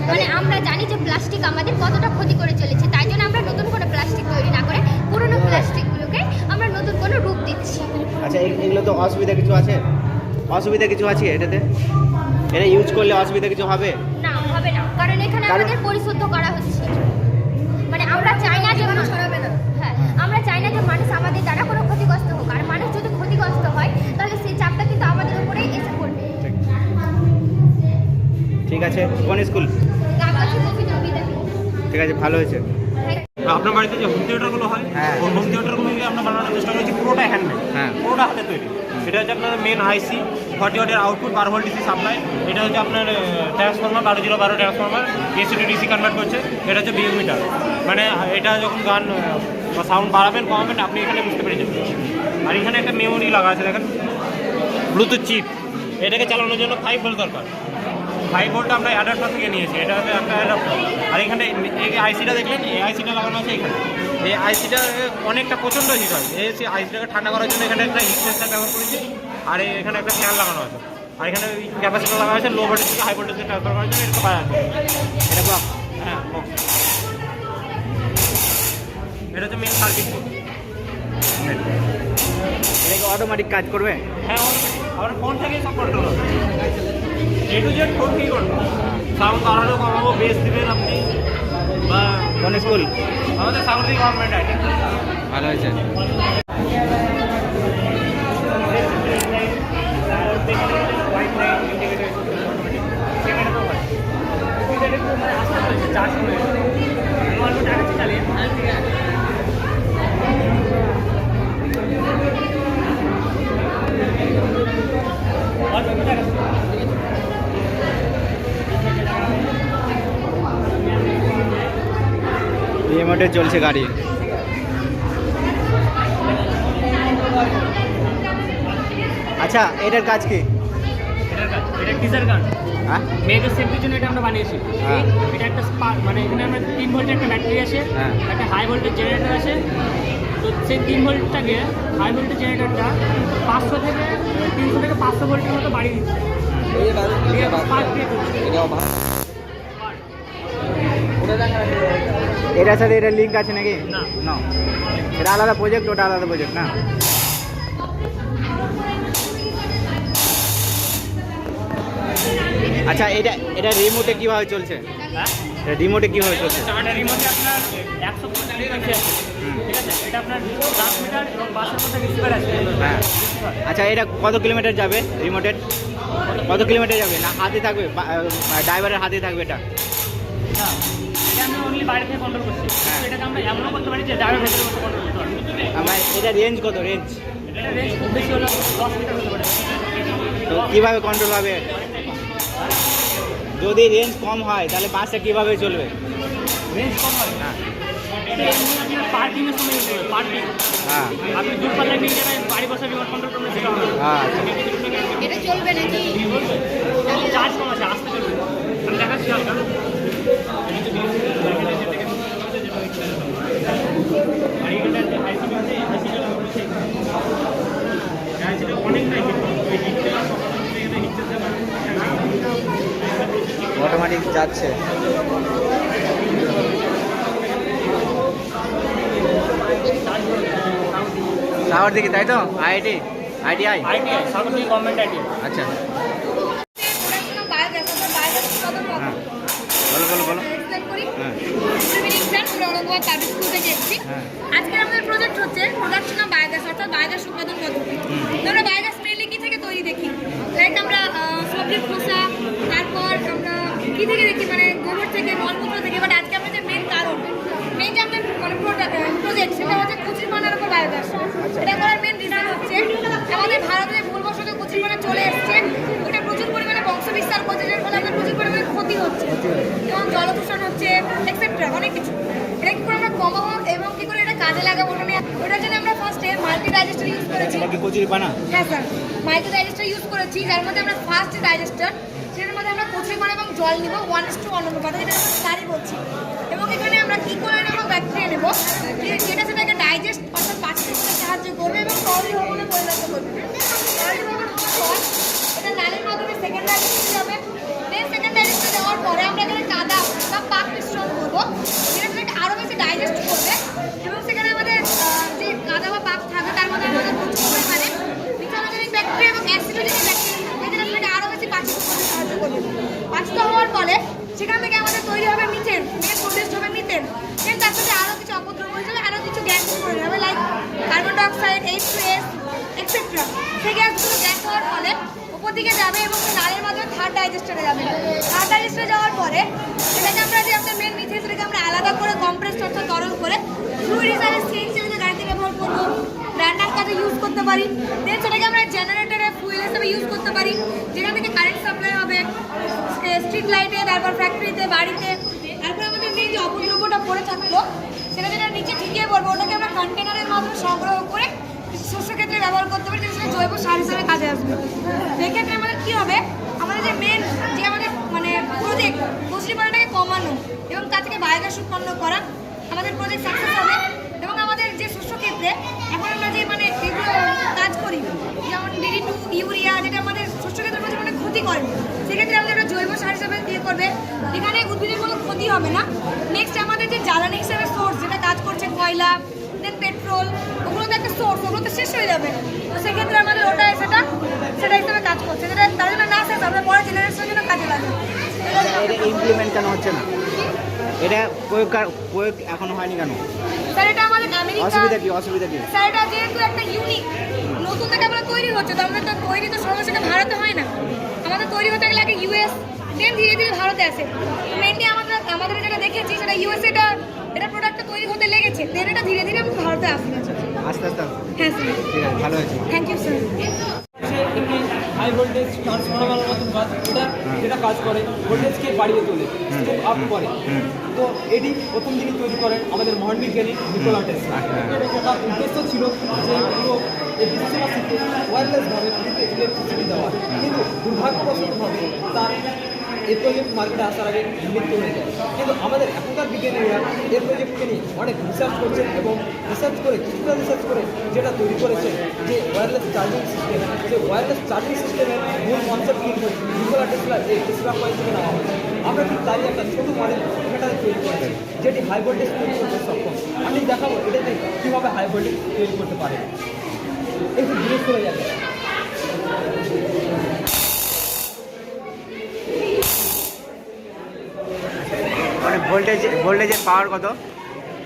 মানে আমরা জানি যে প্লাস্টিক আমাদের কতটা ক্ষতি করে চলেছে, তাই জন্য আমরা নতুন কোনো প্লাস্টিক তৈরি না করে পুরনো প্লাস্টিকগুলোকে আমরা নতুন কোনো রূপ দিচ্ছি। আচ্ছা, এগুলো তো অসুবিধা কিছু আছে এটাতে? এটা ইউজ করলে অসুবিধা কিছু হবে না? হবে না, কারণ এখানে আমাদের পরিশুদ্ধ করা হচ্ছে। মানে আমরা চাই না যে আমরা চাই না যে মানুষ আমাদের দ্বারা কোনো ক্ষতিগ্রস্ত হোক। আর মানুষ যদি ক্ষতিগ্রস্ত হয় তাহলে সেই চাপটা কিন্তু আমাদের উপরেই এসে পড়বে। ঠিক আছে। কোন স্কুল? ঠিক আছে, ভালো হয়েছে। আপনার বাড়িতে যে হোম থিয়েটারগুলো হয়, হ্যাঁ, ওই হোম থিয়েটারগুলো আমরা বানানোর চেষ্টা করেছি পুরোটা হ্যান্ডমেড, হ্যাঁ, পুরোটা হাতে তৈরি। এটা হচ্ছে আপনার মেন আইসি 40 ওয়াটের আউটপুট, 12 ভোল্ট ডিসি সাপ্লাই। এটা হচ্ছে আপনার transformer 12 transformer, AC two DC convert করছে। এটা হচ্ছে বিউ মিটার, মানে এটা যখন গান বা সাউন্ড বাড়াবেন কমাবেন আপনি এখানে বুঝতে পেরে যাবেন। আর এখানে একটা মেমোরি লাগা আছে দেখেন, ব্লুটুথ চিপ। এটাকে চালানোর জন্য 5 ভোল্ট দরকার। 5 ভোল্ট আমরা অ্যাডাপ্টার থেকে নিয়েছি, এটা হচ্ছে একটা অ্যাডাপ্টার। আর এখানে এই আইসিটা দেখলেন, এই আইসিটা লাগানো আছে এখানে। এই আইসিটা অনেকটা প্রচণ্ড হিট হয়। এই আইসিটাকে ঠান্ডা করার জন্য এখানে একটা হিট সেন্সার ব্যবহার করেছি। আর এখানে একটা ফ্যান লাগানো আছে। আর এখানে ক্যাপাসিটার লাগানো আছে লো ভোল্টেজ থেকে হাই ভোল্টেজে ট্রান্সফার করার জন্য। এটা পাওয়া যাচ্ছে, এটা বক্স, হ্যাঁ বক্স। এটা হচ্ছে মেন সার্কিট বোর্ড। এটা কি অটোমেটিক কাজ করবে? হ্যাঁ, আমার ফোন থেকে সব কন্ট্রোল হবে। A to Z ফোন থেকেই করবো। সাউন্ড বাড়ানো কমাবো, বেস দিবেন আপনি। বা কোন স্কুল? আমাদের সাগরদিঘি গভর্নমেন্ট আইটি। ভালো হয়েছে। রিমোটে চলছে গাড়ি। আচ্ছা, এটার কাজ কি? এটা টিজার গান, হ্যাঁ, মেয়েদের সেফটির জন্য এটা আমরা বানিয়েছি। হ্যাঁ, এটা একটা স্পার্ক, মানে এখানে আমরা 3 ভোল্টের একটা ব্যাটারি আছে, হ্যাঁ, একটা হাই ভোল্টেজ জেনারেটর আছে। তো সেই 3 ভোল্টটাকে, হাই ভোল্টেজ জেনারেটরটা 500 থেকে 300 থেকে 500 ভোল্টের মতো বাড়িয়ে দিচ্ছে। স্পার্ক দিয়ে করছে। এটার সাথে এটা লিঙ্ক আছে নাকি? না, না, এটা আলাদা প্রজেক্ট, ওটা আলাদা প্রজেক্ট না? আচ্ছা, এটা রিমোটে কিভাবে চলছে? হ্যাঁ, এটা রিমোটে কিভাবে চলছে? এটা রিমোটে আপনার 145 আছে, ঠিক আছে। এটা আপনার ট্রান্সমিটার এবং বাসের মধ্যে রিসিভার আছে। হ্যাঁ। আচ্ছা, এটা কত কিলোমিটার যাবে রিমোটের? কত কিলোমিটার যাবে? না হাতে থাকবে, ড্রাইভারের হাতে থাকবে এটা? না, এটা এটা আমি অনলি বাইরে থেকে কন্ট্রোল করছি। এটাকে আমরা এমনও করতে পারি যে ড্রাইভার ভেতরে বসে কন্ট্রোল করতে পারি। আমার এটা রেঞ্জ কত রেঞ্জ? এটা রেঞ্জ খুব বেশি হলো 10 মিটার হতে পারে। তো কীভাবে কন্ট্রোল হবে? যদি রেঞ্জ কম হয় তাহলে বাসটা কীভাবে চলবে? রেঞ্জ কম হয় না, এটা এমনি পার্কিংয়ের সময় ইউজ হবে। পার্কিং হ্যাঁ আপনি দূর পাল্লায় নিয়ে যাবেন, বাড়ি বসে রিমোট কন্ট্রোল করবেন, সেটা হবে। হ্যাঁ এটা চলবে নাকি? চার্জ কম আছে, আসতে চলবে। আমি দেখাচ্ছি হালকা। আর এইটার যে হাইসিটা আছে, হাইসিটা বলছে হাইসিটা অনেক নাই, ওই হিটটা এখানে হিটটা অটোমেটিক যাচ্ছে। সাউথ দিকে তাই তো? IIT ITI ITI service government ITI. আচ্ছা বায়োগ্যাস কত হ্যাঁ বলো বলো বলো। এক্সপ্লেন করি। হ্যাঁ ঔরঙ্গাবাদ পাবলিক স্কুল থেকে এসেছি। হ্যাঁ। আজকে আমাদের প্রজেক্ট হচ্ছে প্রোডাকশন অফ বায়োগ্যাস, অর্থাৎ বায়োগ্যাস উৎপাদন পদ্ধতি। তো আমরা বায়োগ্যাস মেনলি কি থেকে তৈরি দেখি? লাইক আমরা সবজির খোসা, তারপর আমরা কি থেকে দেখি, মানে গোবর থেকে, মলমূত্র থেকে। বাট আজকে আমরা যে মেন কারণ, মেন যে আমাদের মানে প্রজেক্ট, সেটা হচ্ছে কুচিরপানার উপর বায়োগ্যাস। এটা করার মেন রিজন হচ্ছে আমাদের ভারতে ভুলবশত কুচিরপানা চলে এসছে, ওটা প্রচুর পরিমাণে বংশ বিস্তার করছে, যার ফলে আমাদের প্রচুর পরিমাণে ক্ষতি হচ্ছে, যেমন জলদূষণ হচ্ছে, এক্সেট্রা অনেক কিছু। এটা কি করে আমরা কমাবো এবং কি করে এটা কাজে লাগাবো, ওটা নিয়ে ওটার জন্য আমরা ফার্স্টে মাল্টি ডাইজেস্টার ইউজ করেছি। এটা কি কচুরি পানা? হ্যাঁ স্যার, মাল্টি ডাইজেস্টার ইউজ করেছি, যার মধ্যে আমরা ফার্স্ট ডাইজেস্টার, সেটার মধ্যে আমরা কচুরিপানা এবং জল নিব 1:1 অনুপাতে, যেটা আমরা স্যারই বলছি। এবং এখানে আমরা কি করে নেবো, ব্যাকটেরিয়া নেবো, যেটা সেটাকে ডাইজেস্ট অর্থাৎ পাচনে সাহায্য করবে এবং তরল ভবনে পরিণত করবে। তরল ভবন হওয়ার পর এটা নালীর মাধ্যমে সেকেন্ড ডাইজেস্টে যাবে। দেন সেকেন্ড ডাইজেস্টে যাওয়ার পরে আমরা এখানে কাদা বা পাক মিশ্রণ করবো, যেটা সেটাকে আরও বেশি ডাইজেস্ট করবে। এবং সেখানে আমাদের যে কাদা বা পাক থাকবে তার মধ্যে আমাদের প্রচুর পরিমাণে ভিটামিনিক ব্যাকটেরিয়া এবং অ্যাসিডোজেনিক ব্যাকটেরিয়া, যেটা সেটাকে আরও বেশি পাচিত করতে সাহায্য করবে। পাচিত হওয়ার ফলে সেখান থেকে আমাদের তৈরি হবে মিথেন, মেন প্রোডিউসড হবে মিথেন। দেন তার সাথে আরও কিছু অপদ্রব্য হিসেবে আরও কিছু গ্যাস তৈরি হবে, like carbon dioxide, H2S, etcetera. সেই গ্যাসগুলো গ্যাস হওয়ার ফলে উপর দিকে যাবে এবং নালের মাধ্যমে থার্ড ডাইজেস্টারে যাবে। থার্ড ডাইজেস্টারে যাওয়ার পরে সেটাকে আমরা যে আমাদের মেন মিথেন, সেটাকে আমরা আলাদা করে কম্প্রেসড অর্থাৎ তরল করে ফ্লুইড হিসাবে সিএনজি হিসেবে গাড়িতে ব্যবহার করবো, রান্নার কাজে ইউজ করতে পারি। দেন সেটাকে আমরা জেনারেটরে ফুয়েল হিসেবে ইউজ করতে পারি, যেখান থেকে কারেন্ট সাপ্লাই হবে স্ট্রিট লাইটে, তারপর ফ্যাক্টরিতে, বাড়িতে। তারপর আমাদের মেন যে অপদ্রব্যটা পড়ে থাকলো সেটা যেটা নিচে ঠিকিয়ে পড়বো, ওটাকে আমরা কন্টেনারের মাধ্যমে সংগ্রহ করে শস্য ক্ষেত্রে ব্যবহার করতে পারি, যেটা সেটা জৈব সার হিসেবে কাজে আসবে। সেক্ষেত্রে আমাদের কী হবে, আমাদের যে মেন যে আমাদের মানে প্রজেক্ট কচুরিপানাটাকে কমানো এবং তার থেকে বায়োগ্যাস উৎপন্ন করা, আমাদের প্রজেক্ট সাকসেস হবে। এবং আমাদের যে শস্য ক্ষেত্রে এখন আমরা যে মানে এগুলো কাজ করি, যেমন DD2 ইউরিয়া, যেটা আমাদের শস্য ক্ষেত্রে প্রচুর মানে ক্ষতি করে, সেক্ষেত্রে আমাদের একটা জৈব সার হিসেবে ইয়ে করবে, এখানে উদ্ভিদের কোনো ক্ষতি হবে না। নেক্সট আমাদের যে জ্বালানি হিসেবে সোর্স যেটা কাজ করছে, কয়লা, দেন পেট্রোল, ওগুলো তো একটা সোর্স, ওগুলো তো শেষ হয়ে যাবে। তো সেক্ষেত্রে আমাদের ওটা সেটা হিসেবে কাজ করছে, যেটা তার জন্য না শেষ হবে, পরের জেনারেশনের জন্য কাজে লাগে। এটা ইমপ্লিমেন্ট কেন হচ্ছে না? এটা প্রয়োগ এখনো হয়নি কেন? স্যার এটা আমাদের আমেরিকা, অসুবিধা কি? স্যার এটা যেহেতু একটা ইউনিক নতুন থেকে আমরা তৈরি হচ্ছে, তো আমাদের তো তৈরি তো সঙ্গে সঙ্গে ভারতে হয় না, আমাদের তৈরি হতে গেলে আগে US, দেন ধীরে ধীরে ভারতে আসে। মেনলি আমাদের যেটা দেখেছি সেটা USA এটা প্রোডাক্টটা তৈরি হতে লেগেছে, দেন এটা ধীরে ধীরে আমাদের ভারতে আসবে। আস্তে আস্তে হ্যাঁ স্যার, ঠিক আছে, ভালো হয়েছে। Thank you sir. একটি হাই ভোল্টেজ ট্রান্সফরমারের মতন কাজ, যেটা কাজ করে ভোল্টেজকে বাড়িয়ে তোলে, স্টেপ আপ করে। তো এটি প্রথম দিকে তৈরি করেন আমাদের মহান বিজ্ঞানী নিকোলা টেসলা। তার উদ্দেশ্য ছিল যে পুরো এফিসিয়েন্সিতে ওয়্যারলেসভাবে ইলেকট্রিসিটি দেওয়া, কিন্তু দুর্ভাগ্যবশতভাবে তার এই প্রজেক্ট মার্কেটে আসার আগে মৃত্যু হয়ে যায়। কিন্তু আমাদের এখনকার বিজ্ঞানীরা এই প্রজেক্টকে নিয়ে অনেক রিসার্চ করছেন এবং রিসার্চ করে যেটা তৈরি করেছে যে ওয়্যারলেস চার্জিং সিস্টেম, যে ওয়্যারলেস চার্জিং সিস্টেমের মূল কনসেপ্ট কিন্তু নিকোলা টেসলার এই টেসলা কয়েল থেকে নেওয়া হয়েছে। আমরা কিন্তু তারই একটা ছোট মডেল এখানটাতে তৈরি করেছি, যেটি হাই ভোল্টেজ তৈরি করতে সক্ষম। আমি দেখাবো এটাতে কীভাবে হাই ভোল্টেজ তৈরি করতে পারে। একটু দূরে চলে যাবে। মানে ভোল্টেজের পাওয়ার কত?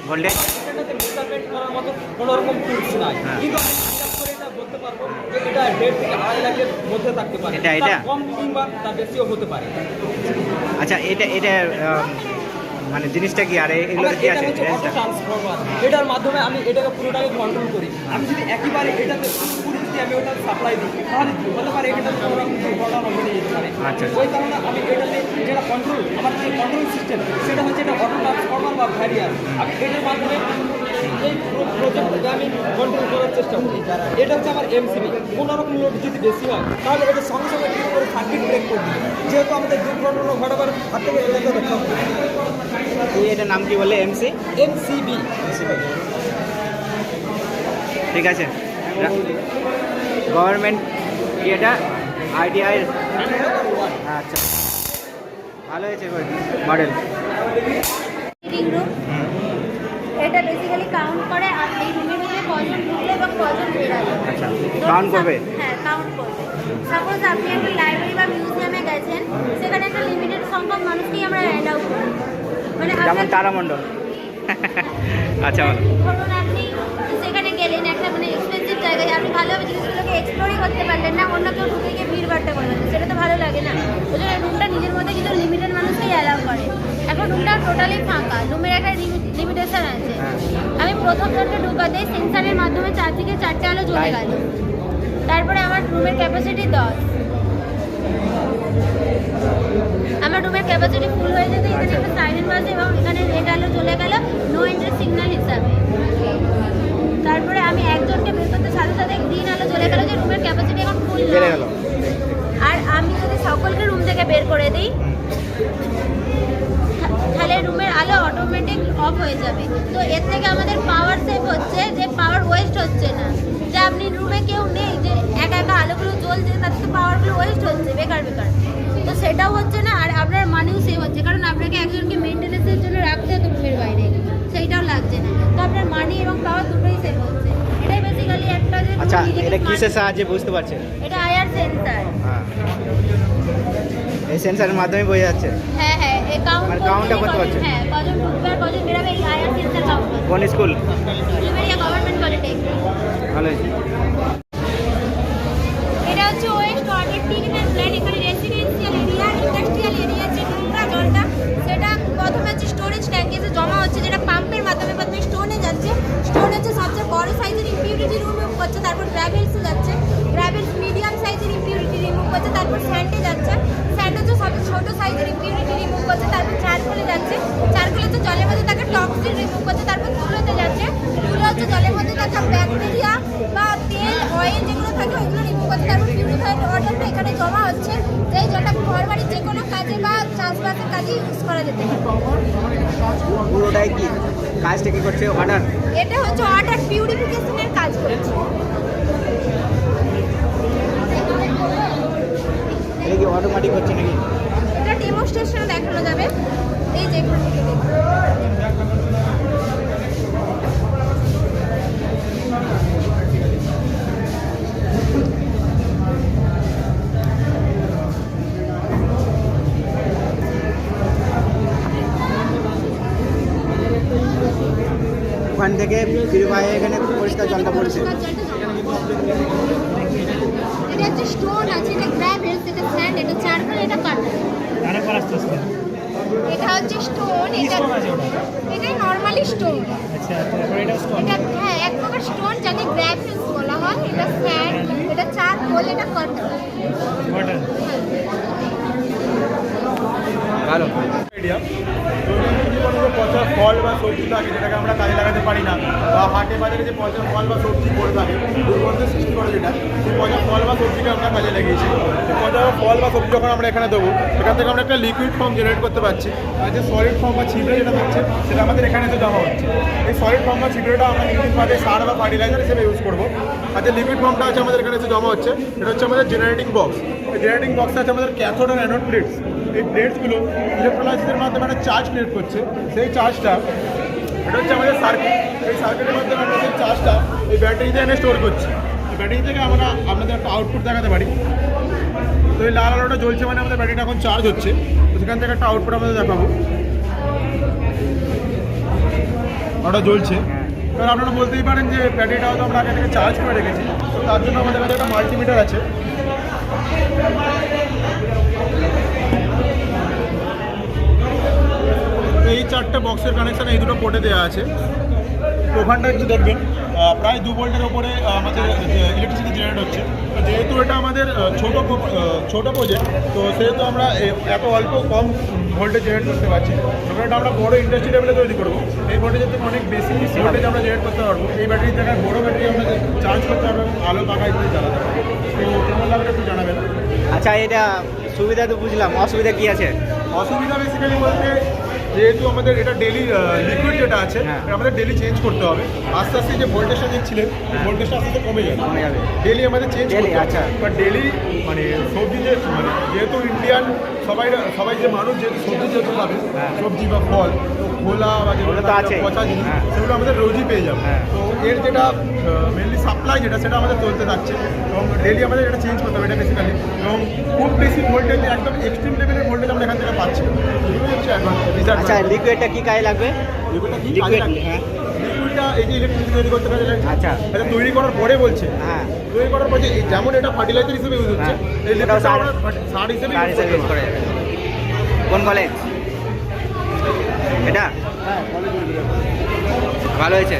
ভোল্টেজ এটাতে মেজারমেন্ট করার মতো কোনো রকম টুলস নাই, কিন্তু আমি হিসাব করে এটা বলতে পারবো যে এটা 1.5 থেকে 2.5 লাখের মধ্যে থাকতে পারে, এটা কম কিংবা তার বেশিও হতে পারে। আচ্ছা, এটা মানে জিনিসটা কি আর এগুলোতে কি আছে রেঞ্জটা? ট্রান্সফরমার, এটার মাধ্যমে আমি এটাকে পুরোটাকে কন্ট্রোল করি। আমি যদি একইবারে এটাতে পুরো যদি আমি ওটা সাপ্লাই দিই তাহলে কি হতে পারে, এটা কোনো রকম দুর্ঘটনা ঘটে যেতে পারে। আচ্ছা। ওই কারণে আমি এটাতে যেটা কন্ট্রোল, আমার যে কন্ট্রোল সিস্টেম সেটা হচ্ছে এটা অটো ট্রান্সফরমার বা ভ্যারিয়ার। আমি এটার মাধ্যমে এই প্রজেক্টটাকে আমি কন্ট্রোল করার চেষ্টা করি। এটা হচ্ছে আমার এমসিবি। কোনো রকম লোড যদি বেশি হয় তাহলে এটা সঙ্গে সঙ্গে ঠিক করে সার্কিট ব্রেক করবে, যেহেতু আমাদের দুর্ঘটনা ঘটাবার হাত থেকে এটাকে রক্ষা করবে। এটার নাম কি বলে? এমসিবি। ঠিক আছে। গভর্নমেন্ট কি এটা ITI? আচ্ছা, ভালো হয়েছে মডেল। মিটিং রুম, এটা বেসিক্যালি কাউন্ট করে আর এই রুমের মধ্যে কজন ঢুকলো এবং কজন বেরালো। আচ্ছা, কাউন্ট করবে? হ্যাঁ, কাউন্ট করবে। সাপোজ আপনি একটা লাইব্রেরি বা মিউজিয়ামে গেছেন, সেখানে একটা লিমিটেড সংখ্যক মানুষকেই আমরা অ্যালাউ করি। মানে যেমন তারামণ্ডল। আচ্ছা, বলো। ধরুন আপনি সেখানে গেলেন একটা মানে এক্সপেন্সিভ জায়গায়, আপনি ভালোভাবে জিনিসগুলোকে এক্সপ্লোরই করতে পারলেন না, অন্য কেউ ঢুকে গিয়ে ভিড় বাড়তে পারবেন, সেটা তো ভালো লাগে না। ওই জন্য রুমটা নিজের মধ্যে কিন্তু লিমিটেড মানুষকেই অ্যালাউ করে। এখন রুমটা টোটালি ফাঁকা, রুমের একটা লিমিটেশন আছে। আমি প্রথম জনকে ঢুকাতেই সেন্সারের মাধ্যমে 4 থেকে 4টে আলো জ্বলে গেল। তারপরে আমার রুমের ক্যাপাসিটি 10। আমার রুমের ক্যাপাসিটি ফুল হয়ে যেতে এখানে একটা সাইরেন বাজে এবং এখানে রেড আলো জ্বলে গেল নো এন্ট্রি সিগন্যাল হিসাবে। তারপরে আমি একজনকে বের করতে সাথে সাথে গ্রিন আলো জ্বলে গেল যে রুমের ক্যাপাসিটি এখন ফুল বেড়ে গেল। আর আমি যদি সকলকে রুম থেকে বের করে দিই তাহলে রুমের আলো অটোমেটিক অফ হয়ে যাবে। তো এর থেকে আমাদের পাওয়ার সেভ হচ্ছে, যে পাওয়ার ওয়েস্ট হচ্ছে না। যে আপনি রুমে কেউ নেই, যে একা একা আলোগুলো জ্বলছে, তাতে তো পাওয়ারগুলো ওয়েস্ট হচ্ছে বেকার বেকার, তো সেটাও হচ্ছে না। আর আপনার মানিও সেভ হচ্ছে, কারণ আপনাকে একজনকে মেনটেন্যান্সের জন্য রাখতে হতো রুমের বাইরে, সেইটাও লাগছে না। তো আপনার মানি এবং পাওয়ার দুটোই সেভ হচ্ছে। এটাই বেসিক্যালি একটা যে আচ্ছা, এটা কিসের সাহায্যে বুঝতে পারছেন? এটা আইআর সেন্সার। হ্যাঁ, এই সেন্সারের মাধ্যমে বোঝা যাচ্ছে। হ্যাঁ হ্যাঁ, এই কাউন্টটা করতে পারছেন? হ্যাঁ, কজন ঢুকবে আর কজন বেরাবে এই আইআর সেন্সার কাউন্ট করে। কোন স্কুল? Uluberia government polytechnic. ভালো হয়েছে। এটা হচ্ছে ওয়েস্ট ওয়াটার ট্রিটমেন্ট প্ল্যান্ট। এখানে রেসিডেন্সিয়াল এরিয়া, ইন্ডাস্ট্রিয়াল এরিয়া যে নোংরা জলটা সেটা প্রথমে হচ্ছে স্টোরেজ ট্যাঙ্কে এসে জমা হচ্ছে, যেটা পাম্পের মাধ্যমে প্রথমে স্টোনে যাচ্ছে। স্টোন হচ্ছে সবচেয়ে বড় সাইজের ইম্পিউরিটি রিমুভ করছে, তারপর গ্র্যাভেলসে যাচ্ছে, গ্র্যাভেলস মিডিয়াম সাইজের ইম্পিউরিটি রিমুভ করছে, তারপর স্যান্ডে যাচ্ছে, স্যান্ড হচ্ছে সবচেয়ে ছোটো সাইজের ইম্পিউরিটি রিমুভ করছে, তারপর চারকোলে যাচ্ছে, চারকোলে তো জলের মধ্যে তাকে টক্সিন রিমুভ করছে, তারপর তুলোতে যাচ্ছে, তুলো হচ্ছে জলের মধ্যে থাকা ব্যাকটেরিয়া বা তেল অয়েল যেগুলো থাকে ওইগুলো রিমুভ করছে, তারপর পিউরিফাইড ওয়াটারটা এখানে জমা হচ্ছে, যেই জলটা ঘর বাড়ির যে কোনো কাজে বা চাষবাসের কাজে ইউজ করা যেতে পারে। পুরোটাই কি কাজটা কি করছে? ওয়াটার, এটা হচ্ছে ওয়াটার পিউরিফিকেশনের কাজ করছে। এটা কি অটোমেটিক হচ্ছে নাকি? এটা ডেমনস্ট্রেশনে দেখানো যাবে, এই যে এখান থেকে দেখুন। ওখান থেকে পিউরিফাই এখানে পরিষ্কার জলটা পড়ছে। এটা হচ্ছে স্টোন আছে, এটা গ্র্যাভেলস, এটা স্যান্ড, এটা চারকোল, এটা কাঠের। এটা হচ্ছে স্টোন, এটা নর্মালি স্টোন। এটা হ্যাঁ এক প্রকার স্টোন যাকে গ্র্যাভেলস বলা হয়। এটা স্যান্ড, এটা চারকোল, এটা কাঠের। ভালো। কোনো পচা ফল বা সবজি থাকে যেটাকে আমরা কাজে লাগাতে পারি না, বা হাটে বাজারে যে পচা ফল বা সবজি পড়ে থাকে দুর্গন্ধের সৃষ্টি করে, যেটা সেই পচা ফল বা সবজিকে আমরা কাজে লাগিয়েছি। সেই পচা ফল বা সবজি যখন আমরা এখানে দেবো, এখান থেকে আমরা একটা লিকুইড ফর্ম জেনারেট করতে পারছি, আর যে সলিড ফর্ম বা ছিবড়ে যেটা থাকছে সেটা আমাদের এখানে এসে জমা হচ্ছে। এই সলিড ফর্ম বা ছিবড়েটা আমরা কিছুদিন বাদে সার বা ফার্টিলাইজার হিসেবে ইউজ করবো। আর যে লিকুইড ফর্মটা আছে আমাদের এখানে এসে জমা হচ্ছে, এটা হচ্ছে আমাদের জেনারেটিং বক্স। এই জেনারেটিং বক্সে আছে আমাদের ক্যাথোড আর অ্যানোড প্লেটস। এই প্লেটসগুলো ইলেকট্রোলাইসিসের মাধ্যমে একটা চার্জ ক্রিয়েট করছে। সেই চার্জটা এটা হচ্ছে আমাদের সার্কিট। এই সার্কিটের মাধ্যমে আমরা সেই চার্জটা এই ব্যাটারিতে এনে স্টোর করছি। এই ব্যাটারি থেকে আমরা আপনাদের একটা আউটপুট দেখাতে পারি। তো এই লাল আলোটা জ্বলছে মানে আমাদের ব্যাটারিটা এখন চার্জ হচ্ছে, তো সেখান থেকে একটা আউটপুট আমাদের দেখাবো। ওটা জ্বলছে। এবার আপনারা বলতেই পারেন যে ব্যাটারিটা হয়তো আমরা আগে থেকে চার্জ করে রেখেছি, তো তার জন্য আমাদের কাছে একটা মাল্টিমিটার আছে। এই 4টে বক্সের কানেকশান এই দুটো পোর্টে দেওয়া আছে। ওখানটা একটু দেখবেন প্রায় 2 ভোল্টের ওপরে আমাদের ইলেকট্রিসিটি জেনারেট হচ্ছে। তো যেহেতু এটা আমাদের ছোটো প্রজেক্ট, তো সেহেতু আমরা এত অল্প কম ভোল্টেজ জেনারেট করতে পারছি। তখন এটা আমরা বড়ো ইন্ডাস্ট্রি লেভেলে তৈরি করবো। এই ভোল্টেজের থেকে অনেক বেশি ভোল্টেজ আমরা জেনারেট করতে পারবো। এই ব্যাটারির জায়গায় বড়ো ব্যাটারি আমরা চার্জ করতে পারবো এবং আলো পাখা ইত্যাদি চালাতে পারবো। তো কেমন লাগবে একটু জানাবেন। আচ্ছা, এটা সুবিধা তো বুঝলাম, অসুবিধা কি আছে? অসুবিধা বেসিক্যালি বলতে যেহেতু আমাদের এটা ডেলি লিকুইড যেটা আছে আমাদের ডেলি চেঞ্জ করতে হবে। আস্তে আস্তে যে ভোল্টেজটা দেখছিলেন ভোল্টেজটা আস্তে আস্তে কমে যাবে। ডেলি আমাদের চেঞ্জ করতে হবে। আচ্ছা, বাট ডেলি মানে সবজি যে মানে যেহেতু ইন্ডিয়ান সবাই যে মানুষ যেহেতু সবজি যেহেতু খাবে, সবজি বা ফল খোলা বা যেগুলো পচা জিনিস সেগুলো আমাদের রোজই পেয়ে যাবে। তো এর যেটা মেনলি সাপ্লাই যেটা সেটা আমাদের চলতে থাকছে এবং ডেলি আমাদের এটা চেঞ্জ করতে হবে এটা বেসিক্যালি। এবং খুব বেশি ভোল্টেজ একদম এক্সট্রিম লেভেলের ভোল্টেজ আমরা এখান থেকে পাচ্ছি। এগুলো হচ্ছে অ্যাডভান্টেজ। আচ্ছা, লিকুইডটা কি কাজে লাগবে? লিকুইডটা কি লিকুইড, হ্যাঁ, লিকুইডটা এই যে ইলেকট্রিসিটি তৈরি করতে কাজে লাগে। আচ্ছা, এটা তৈরি করার পরে বলছে, হ্যাঁ, তৈরি করার পরে যেমন এটা ফার্টিলাইজার হিসেবে ইউজ হচ্ছে, এই লিকুইডটা আমরা সার হিসেবে ইউজ করে। কোন কলেজ এটা? ভালো হয়েছে।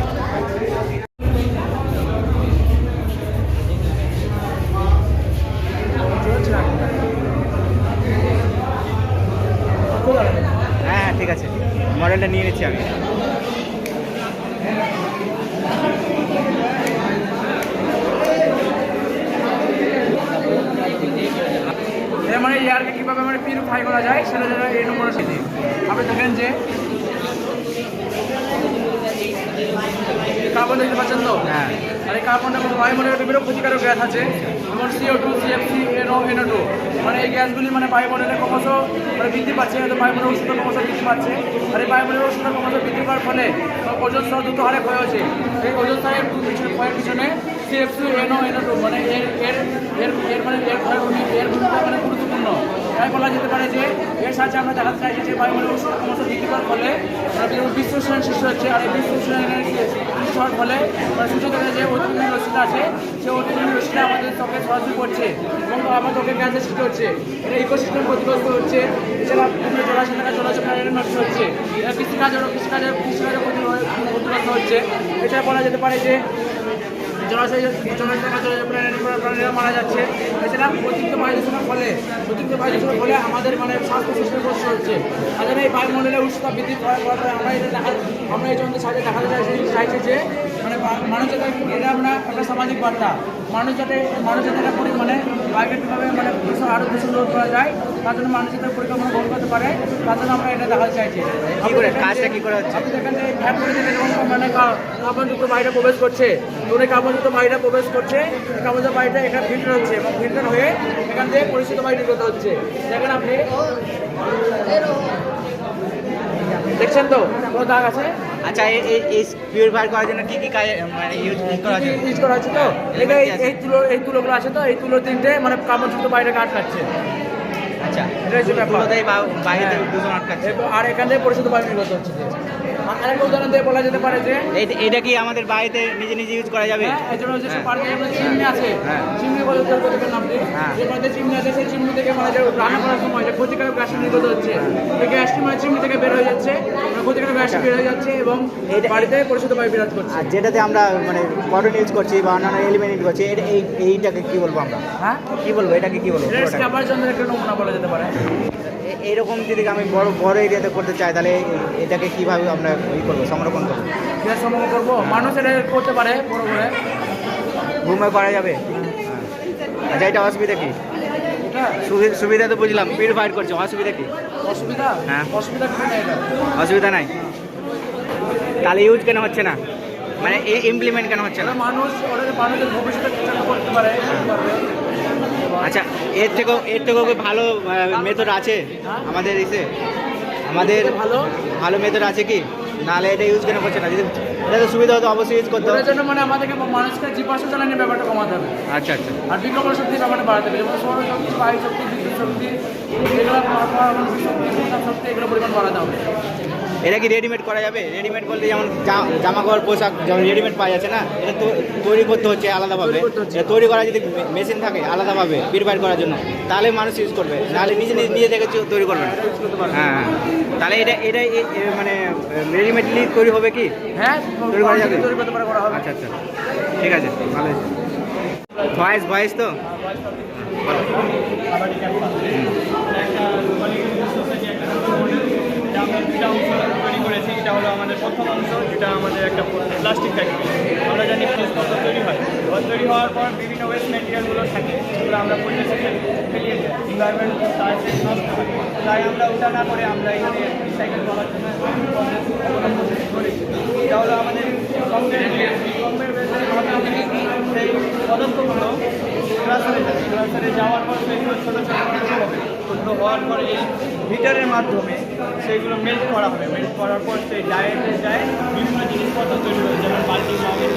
হ্যাঁ ঠিক আছে, মডেলটা নিয়ে নিচ্ছি আমি। এর মানে এয়ারকে কীভাবে মানে পিউরিফাই করা যায় সেটা যেন এই নম্বরে শিখি। আপনি দেখেন যে কার্বন দেখতে পাচ্ছেন তো, হ্যাঁ, আর এই কার্বনটার মধ্যে বায়ুমণ্ডলের বিভিন্ন ক্ষতিকারক গ্যাস আছে, যেমন CO2, CFC, NO, NO2। মানে এই গ্যাসগুলি মানে বায়ুমণ্ডলে ক্রমশ মানে বৃদ্ধি পাচ্ছে, হয়তো বায়ুমণ্ডলের উষ্ণতা ক্রমশ বৃদ্ধি পাচ্ছে। আর এই বায়ুমণ্ডলের উষ্ণতা ক্রমশ বৃদ্ধি পাওয়ার ফলে ওজোন স্তর দ্রুত হারে ক্ষয় হচ্ছে। এই ওজোন স্তরের ক্ষয়ের পিছনে CFC, NO, NO2 মানে এর ভূমিকা মানে গুরুত্বপূর্ণ। তাই বলা যেতে পারে যে এর সাহায্যে আমরা দেখাতে চাইছি যে বায়ুমণ্ডলের উষ্ণতা ক্রমশ বৃদ্ধি পাওয়ার ফলে বিশ্ব উষ্ণায়ন সৃষ্টি হচ্ছে। আর এই বিশ্ব উষ্ণায়নের সৃষ্টি হওয়ার ফলে সূর্য থেকে যে অতিবেগুনি রশ্মিটা আছে সেই অতিবেগুনি রশ্মিটা আমাদের ত্বকে সরাসরি পড়ছে এবং আমার ত্বকের ক্যান্সার সৃষ্টি হচ্ছে। এটা ইকোসিস্টেম ক্ষতিগ্রস্ত হচ্ছে। এছাড়া বিভিন্ন জলাশয় থাকা জলাশয় নষ্ট হচ্ছে। কৃষিকাজের ক্ষতিগ্রস্ত হচ্ছে। এছাড়া বলা যেতে পারে যে প্রাণীরা মারা যাচ্ছে। এছাড়া অতিরিক্ত বায়ু দূষণের ফলে আমাদের মানে স্বাস্থ্য সিস্টেম কষ্ট হচ্ছে। আর এই বায়ুমণ্ডলের উষ্ণতা বৃদ্ধি করার পরে আমরা এই জন্য সাথে দেখাতে চাইছি যে মানে মানুষ যাতে এটা আমরা একটা সামাজিক বার্তা, মানুষ যাতে এটা পরিমাণে বায়ুকে কীভাবে মানে আরও দূষণ রোধ করা যায় তার জন্য মানুষ যাতে পরিকল্পনা গ্রহণ করতে পারে তার জন্য আমরা এটা দেখাতে চাইছি। কি করে কাজটা কি করে হচ্ছে? আপনি দেখেন যে ফ্যান করে দিলে যখন মানে কার্বনযুক্ত বায়ুটা প্রবেশ করছে, তখন এই কার্বনযুক্ত বায়ুটা প্রবেশ করছে, এই কার্বনযুক্ত বায়ুটা এখানে ফিল্টার হচ্ছে এবং ফিল্টার হয়ে এখান থেকে পরিশুদ্ধ বায়ু নির্গত হচ্ছে। দেখেন আপনি দেখছেন তো কোনো দাগ আছে? আচ্ছা, এই পিউরিফাই করার জন্য কি কাজ মানে ইউজ করা হচ্ছে তো এই তুলোগুলো আছে তো, এই তুলো 3টে মানে কার্বনযুক্ত বায়ুটাকে আটকাচ্ছে। আচ্ছা, এটা হচ্ছে ব্যাপার। বাইরে দূষণ আটকাচ্ছে আর এখান থেকে পরিশুদ্ধ বায়ু নির্গত হচ্ছে। আরেকটা উদাহরণ দিয়ে বলা যেতে পারে যে এটা কি আমাদের বাড়িতে নিজে ইউজ করা যাবে? এই জন্য যে পার্কে চিমনি আছে, চিমনি বলে দেখবেন আপনি, যে বাড়িতে চিমনি আছে সেই চিমনি থেকে মানে যে রান্না করার সময় যে ক্ষতিকারক গ্যাস নির্গত হচ্ছে, এই গ্যাসটি মানে চিমনি থেকে বের হয়ে যাচ্ছে, ক্ষতিকারক গ্যাস বের হয়ে যাচ্ছে এবং বাড়িতে পরিশুদ্ধ বায়ু বিরাজ করছে। আর যেটাতে আমরা মানে কটন ইউজ করছি বা অন্যান্য এলিমেন্ট ইউজ করছি, এইটাকে কি বলবো আমরা? হ্যাঁ, কি বলবো, এটাকে কি বলবো? আমার জন্য একটা নমুনা বলা যেতে পারে। এইরকম যদি আমি বড় এরিয়াতে করতে চাই তাহলে এটাকে কিভাবে আমরা করবো, সংরক্ষণ করবো? গ্যাস সংরক্ষণ করবো, মানুষ এটা করতে পারে বড় করে রুমে করা যাবে। আচ্ছা, এটা অসুবিধা কি? সুবিধা তো বুঝলাম, পিউরিফাই করছে, অসুবিধা কি? অসুবিধা? হ্যাঁ, অসুবিধা কি না, এটা অসুবিধা নাই। তাহলে ইউজ কেন হচ্ছে না, মানে এই ইমপ্লিমেন্ট কেন হচ্ছে না? মানুষের ভবিষ্যতে করতে পারে। আচ্ছা, এর থেকেও ভালো মেথড আছে আমাদের আমাদের ভালো মেথড আছে কি? নাহলে এটা ইউজ কেন করছে না? যদি এটা তো সুবিধা হতো অবশ্যই ইউজ করতে হবে। এর জন্য মানে আমাদেরকে মানুষকে জীবাশ্ম জ্বালানির ব্যাপারটা কমাতে হবে। আচ্ছা আচ্ছা, আর বিকল্প শক্তির ব্যাপারটা বাড়াতে হবে, যেমন সৌর শক্তি, বায়ু শক্তি, বিদ্যুৎ শক্তি, এগুলো শক্তি এগুলো পরিমাণ বাড়াতে হবে। এটা কি রেডিমেড করা যাবে? রেডিমেড বলতে যেমন জামা কাপড় পোশাক যেমন রেডিমেড পাওয়া যাচ্ছে না, এটা তো তৈরি করতে হচ্ছে আলাদাভাবে। এটা তৈরি করা যদি মেশিন থাকে আলাদাভাবে পিউরিফাই করার জন্য, তাহলে মানুষ ইউজ করবে, নাহলে নিজে থেকে তৈরি করবে না। হ্যাঁ, তাহলে এটা মানে রেডিমেডলি তৈরি হবে কি? হ্যাঁ, তৈরি করা যাবে? তৈরি করতে পারে, করা হবে। আচ্ছা আচ্ছা, ঠিক আছে, ভালো হয়েছে। ভয়েস তো তৈরি করেছি। এটা হলো আমাদের প্রথম অংশ, যেটা আমাদের একটা প্লাস্টিক ফ্যাক্টরি। আমরা জানি জিনিসপত্র তৈরি হয়, তৈরি হওয়ার পর বিভিন্ন ওয়েস্ট মেটেরিয়ালগুলো থাকে, সেগুলো আমরা পরিবেশে ফেলিয়ে দিই, এনভায়রনমেন্ট তার নষ্ট হয়। তাই আমরা ওটা না করে আমরা এখানে রিসাইকেল করার জন্য অবলম্বন করেছি। এটা হলো আমাদের কম্পের সেই পদার্থগুলো ক্লাসারে যাওয়ার পর সেগুলো ছোটো হবে, ছোটো হওয়ার পরে এই হিটারের মাধ্যমে সেইগুলো মেল্ট করা হবে। মেল্ট করার পর সেই ডায়েটে যায় বিভিন্ন জিনিসপত্র তৈরি হবে, যেমন বাল্টি মাউন্ট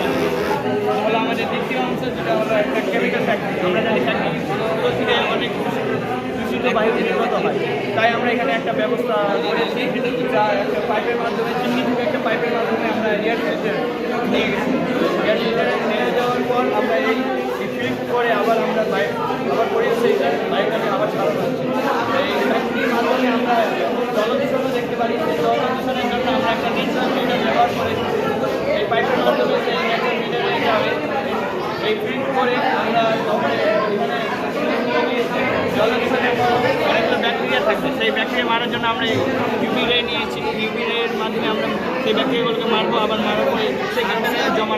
হলো আমাদের দ্বিতীয় অংশ, যেটা হলো একটা কেমিক্যাল ফ্যাক্টরি। আমরা জানি ফ্যাক্টরিগুলো থেকে অনেক দূষিত বায়ু নির্গত হয়, তাই আমরা এখানে একটা ব্যবস্থা করেছি, যা একটা পাইপের মাধ্যমে, চিমনি থেকে একটা পাইপের মাধ্যমে আমরা এয়ার ফিল্টার নিয়ে গেছি। এয়ার ফিল্টারে নিয়ে যাওয়ার পর আমরা এই ফিল্ট করে আবার আমরা আবার পরিবেশে বায়ুটাকে আবার ছাড়ানো হচ্ছে। এই ফ্যাক্টরির মাধ্যমে আমরা জলদূষণও দেখতে পারি। সেই জলদূষণের জন্য আমরা একটা ন্যাচারাল মিটার ব্যবহার করেছি। এই পাইপের মাধ্যমে সেই ন্যাচারাল মিটারে যাবে, এই ফিল্ট করে আমরা এখানে জলদূষণের পর অনেকগুলো ব্যাকটেরিয়া থাকবে, সেই ব্যাকটেরিয়া মারার জন্য আমরা ইউভি রে নিয়েছি। ইউভি রের মাধ্যমে আমরা সেই ব্যাকটেরিয়াগুলোকে মারবো, আবার মারার পরে সেই কন্টেনারে জমা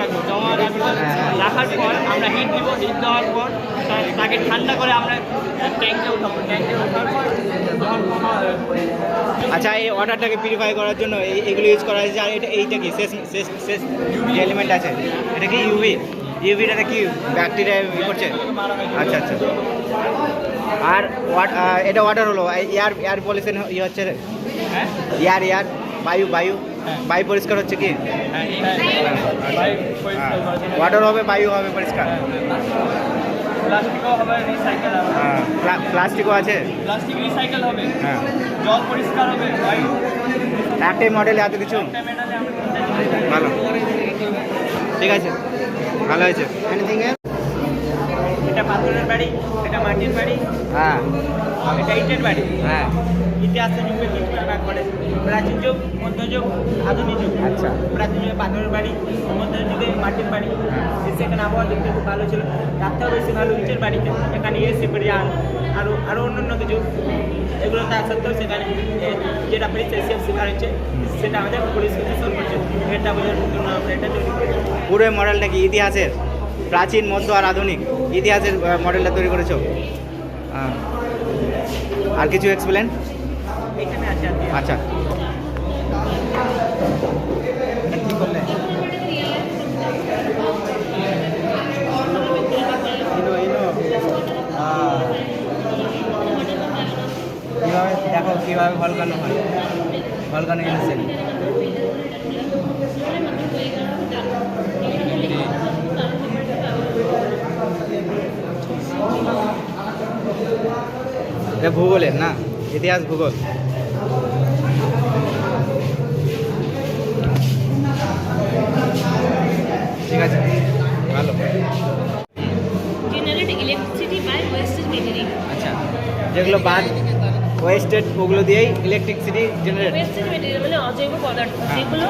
রাখার পর আমরা হিট দিব। হিট দেওয়ার পর তাকে ঠান্ডা করে আমরা ট্যাঙ্কে উঠাবো। ট্যাঙ্কে ওঠার পর আচ্ছা, এই ওয়াটারটাকে পিউরিফাই করার জন্য এগুলো ইউজ করা হয়েছে। আর এইটা কি শেষ যে এলিমেন্ট আছে, এটা কি ইউভিটা কি ব্যাকটেরিয়া করছে? আচ্ছা আচ্ছা। আর এটা ওয়াটার হলো, এয়ার পলিউশন ইয়ে হচ্ছে, এয়ার বায়ু পরিষ্কার হচ্ছে কি? ওয়াটার হবে, বায়ু হবে পরিষ্কার। প্লাস্টিকও হবে, রিসাইকেল হবে। হ্যাঁ, প্লাস্টিকও আছে, প্লাস্টিক রিসাইকেল হবে। হ্যাঁ, জল পরিষ্কার হবে, বায়ু। একটাই মডেলে এত কিছু, ভালো, ঠিক আছে, ভালো হয়েছে। এনিথিং এর? এটা পাথরের বাড়ি, এটা মাটির বাড়ি, হ্যাঁ, এটা ইটের বাড়ি। হ্যাঁ, ইতিহাসের যুগে তিনটা ভাগ করে, প্রাচীন যুগ, মধ্যযুগ, আধুনিক যুগ। আচ্ছা। প্রাচীন যুগে পাথরের বাড়ি, মধ্যযুগে মাটির বাড়ি। সেখানে আবহাওয়া দেখতে খুব ভালো ছিল, রাতটাও বেশি ভালো ইটের বাড়িতে। এখানে এসি পরিয়ান আরও অন্য কিছু, এগুলো তা সত্ত্বেও সেখানে যেটা সেলসিয়াস শেখা হচ্ছে, সেটা আমাদের পরিস্থিতি সলভ করছে। এটা বোঝার জন্য আমরা এটা তৈরি করি। পুরো মডেলটা কি ইতিহাসের, প্রাচীন, মধ্য আর আধুনিক ইতিহাসের মডেলটা তৈরি করেছো? আর কিছু এক্সপ্লেন? এখানে আছে আর কি। আচ্ছা, কি করলে কীভাবে দেখো, কীভাবে ভলকানো হয়, ভলকানো ইলেকশন। এটা ভূগোলের না, ইতিহাস ভূগোল। ঠিক আছে, ভালো। Generate electricity by wastage material. আচ্ছা, যেগুলো বাদ ওয়েস্টেড ওগুলো দিয়েই ইলেকট্রিসিটি জেনারেট। ওয়েস্টেজ মেটেরিয়াল মানে অজৈব পদার্থ, যেগুলো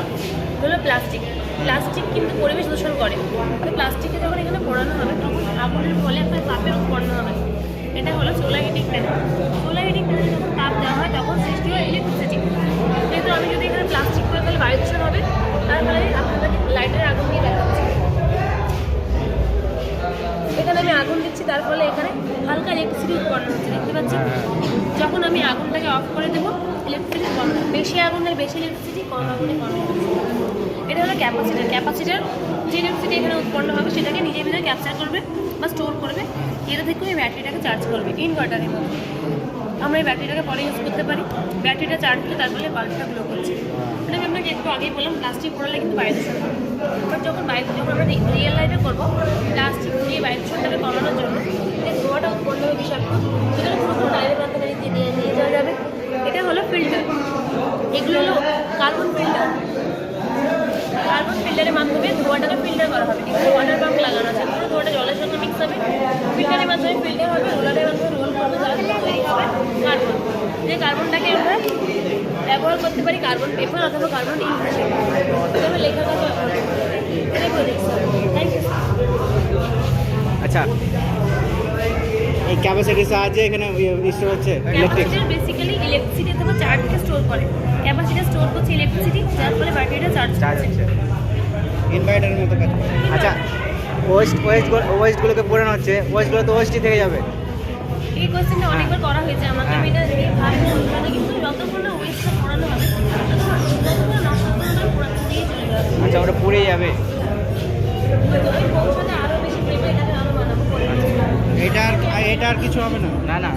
হলো প্লাস্টিক। প্লাস্টিক কিন্তু পরিবেশ দূষণ করে। তো প্লাস্টিকে যখন এখানে পোড়ানো হবে, তখন আগুনের ফলে একটা তাপের উৎপন্ন হবে। এটা হলো solar heating panel. Solar heating প্যানেলে যখন তাপ দেওয়া হয়, তখন সৃষ্টি হয় ইলেকট্রিসিটি। কিন্তু আমি যদি এখানে প্লাস্টিক করে, তাহলে বায়ু দূষণ হবে। তার ফলে আপনাদের লাইটের আগুন দিয়ে দেখাচ্ছি। এখানে আমি আগুন দিচ্ছি, তার ফলে এখানে হালকা ইলেকট্রিসিটি উৎপন্ন হচ্ছে, দেখতে পাচ্ছেন। যখন আমি আগুনটাকে অফ করে দেবো, ইলেকট্রিসিটি কম হবে। বেশি আগুনে বেশি ইলেকট্রিসিটি, কম আগুনে কম ইলেকট্রিসিটি। এটা হলো ক্যাপাসিটার। ক্যাপাসিটার যে ইলেকট্রিসিটি এখানে উৎপন্ন হবে, সেটাকে নিজের ভিতরে ক্যাপচার করবে বা স্টোর করবে। এটা থেকে ওই ব্যাটারিটাকে চার্জ করবে ইনভার্টারের মতো। আমরা এই ব্যাটারিটাকে পরে ইউজ করতে পারি। ব্যাটারিটা চার্জ হলে তার ফলে বাল্বটা গ্লো করছে। মানে আমি আপনাকে একটু আগেই বললাম, প্লাস্টিক পোড়ালে কিন্তু বায়ু দূষণ হবে। বাট যখন আমরা রিয়েল লাইফে করবো, প্লাস্টিক দিয়ে বায়ু দূষণটাকে কমানোর জন্য এই ধোঁয়াটা উৎপন্ন হবে বিষাক্ত, সেটা পুরো ডাইরেক্ট মাধ্যমে নিয়ে যাওয়া যাবে। এটা হলো ফিল্টার। এগুলো হলো কার্বন ফিল্টারের মাধ্যমে ধোঁয়াটাকে ফিল্টার করা হবে। কিন্তু ওয়াটার পাম্প লাগানো আছে, পুরো ধোঁয়াটা জলের সঙ্গে মিক্স হবে, ফিল্টারের মাধ্যমে ফিল্টার হবে, রোলারের মাধ্যমে রোল করবে, তার থেকে তৈরি হবে কার্বন। যে কার্বনটাকে আমরা ব্যবহার করতে পারি কার্বন পেপার অথবা কার্বন ইঙ্ক হিসেবে। তবে লেখা কাজ ব্যবহার করতে পারি। এটাই প্রজেক্ট। Thank you. আচ্ছা, এই ক্যাপাসিটির সাহায্যে এখানে স্টোর হচ্ছে ইলেকট্রিক। ক্যাপাসিটার বেসিক্যালি ইলেকট্রিসিটি অথবা চার্জকে স্টোর করে। ক্যাপাসিটার স্টোর করছে ইলেকট্রিসিটি, যার ফলে ব্যাটারিটা চার্জ হচ্ছে ইনভার্টারের মতো কাজ করে। আচ্ছা, ওয়েস্টগুলোকে পুরানো হচ্ছে, ওয়েস্টগুলো তো ওয়েস্টই থেকে যাবে। এই কোয়েশ্চেনটা অনেকবার করা হয়েছে আমাকে, আমি এটা নিয়ে ভাবি না, কিন্তু যতক্ষণ না ওয়েস্টটা পড়ানো হবে ততক্ষণ নষ্ট করে দিয়ে চলে যাবে। আচ্ছা, ওটা পুড়ে যাবে। ওই ভবিষ্যতে আরও বেশি নেবে, এটাকে আরও বানাবো করে। এটা আর কিছু হবে না? না না।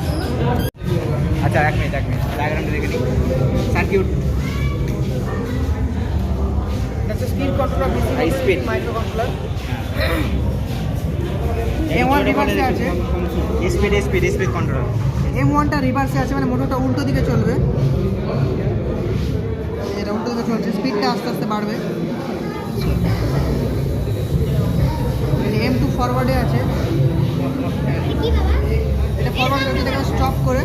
আচ্ছা, এক মিনিট ডায়াগ্রামটা দেখে নিই। সার্কিট এটা speed controller, speed micro controller. M1 রিভার্সে আছে, স্পিড কন্ট্রোলার। M1টা রিভার্সে আছে, মানে মোটরটা উল্টো দিকে চলবে। এটা উল্টো দিকে চলছে, স্পিডটা আস্তে আস্তে বাড়বে। M2 ফরওয়ার্ডে আছে, এটা ফরওয়ার্ড করতে এটাকে স্টপ করে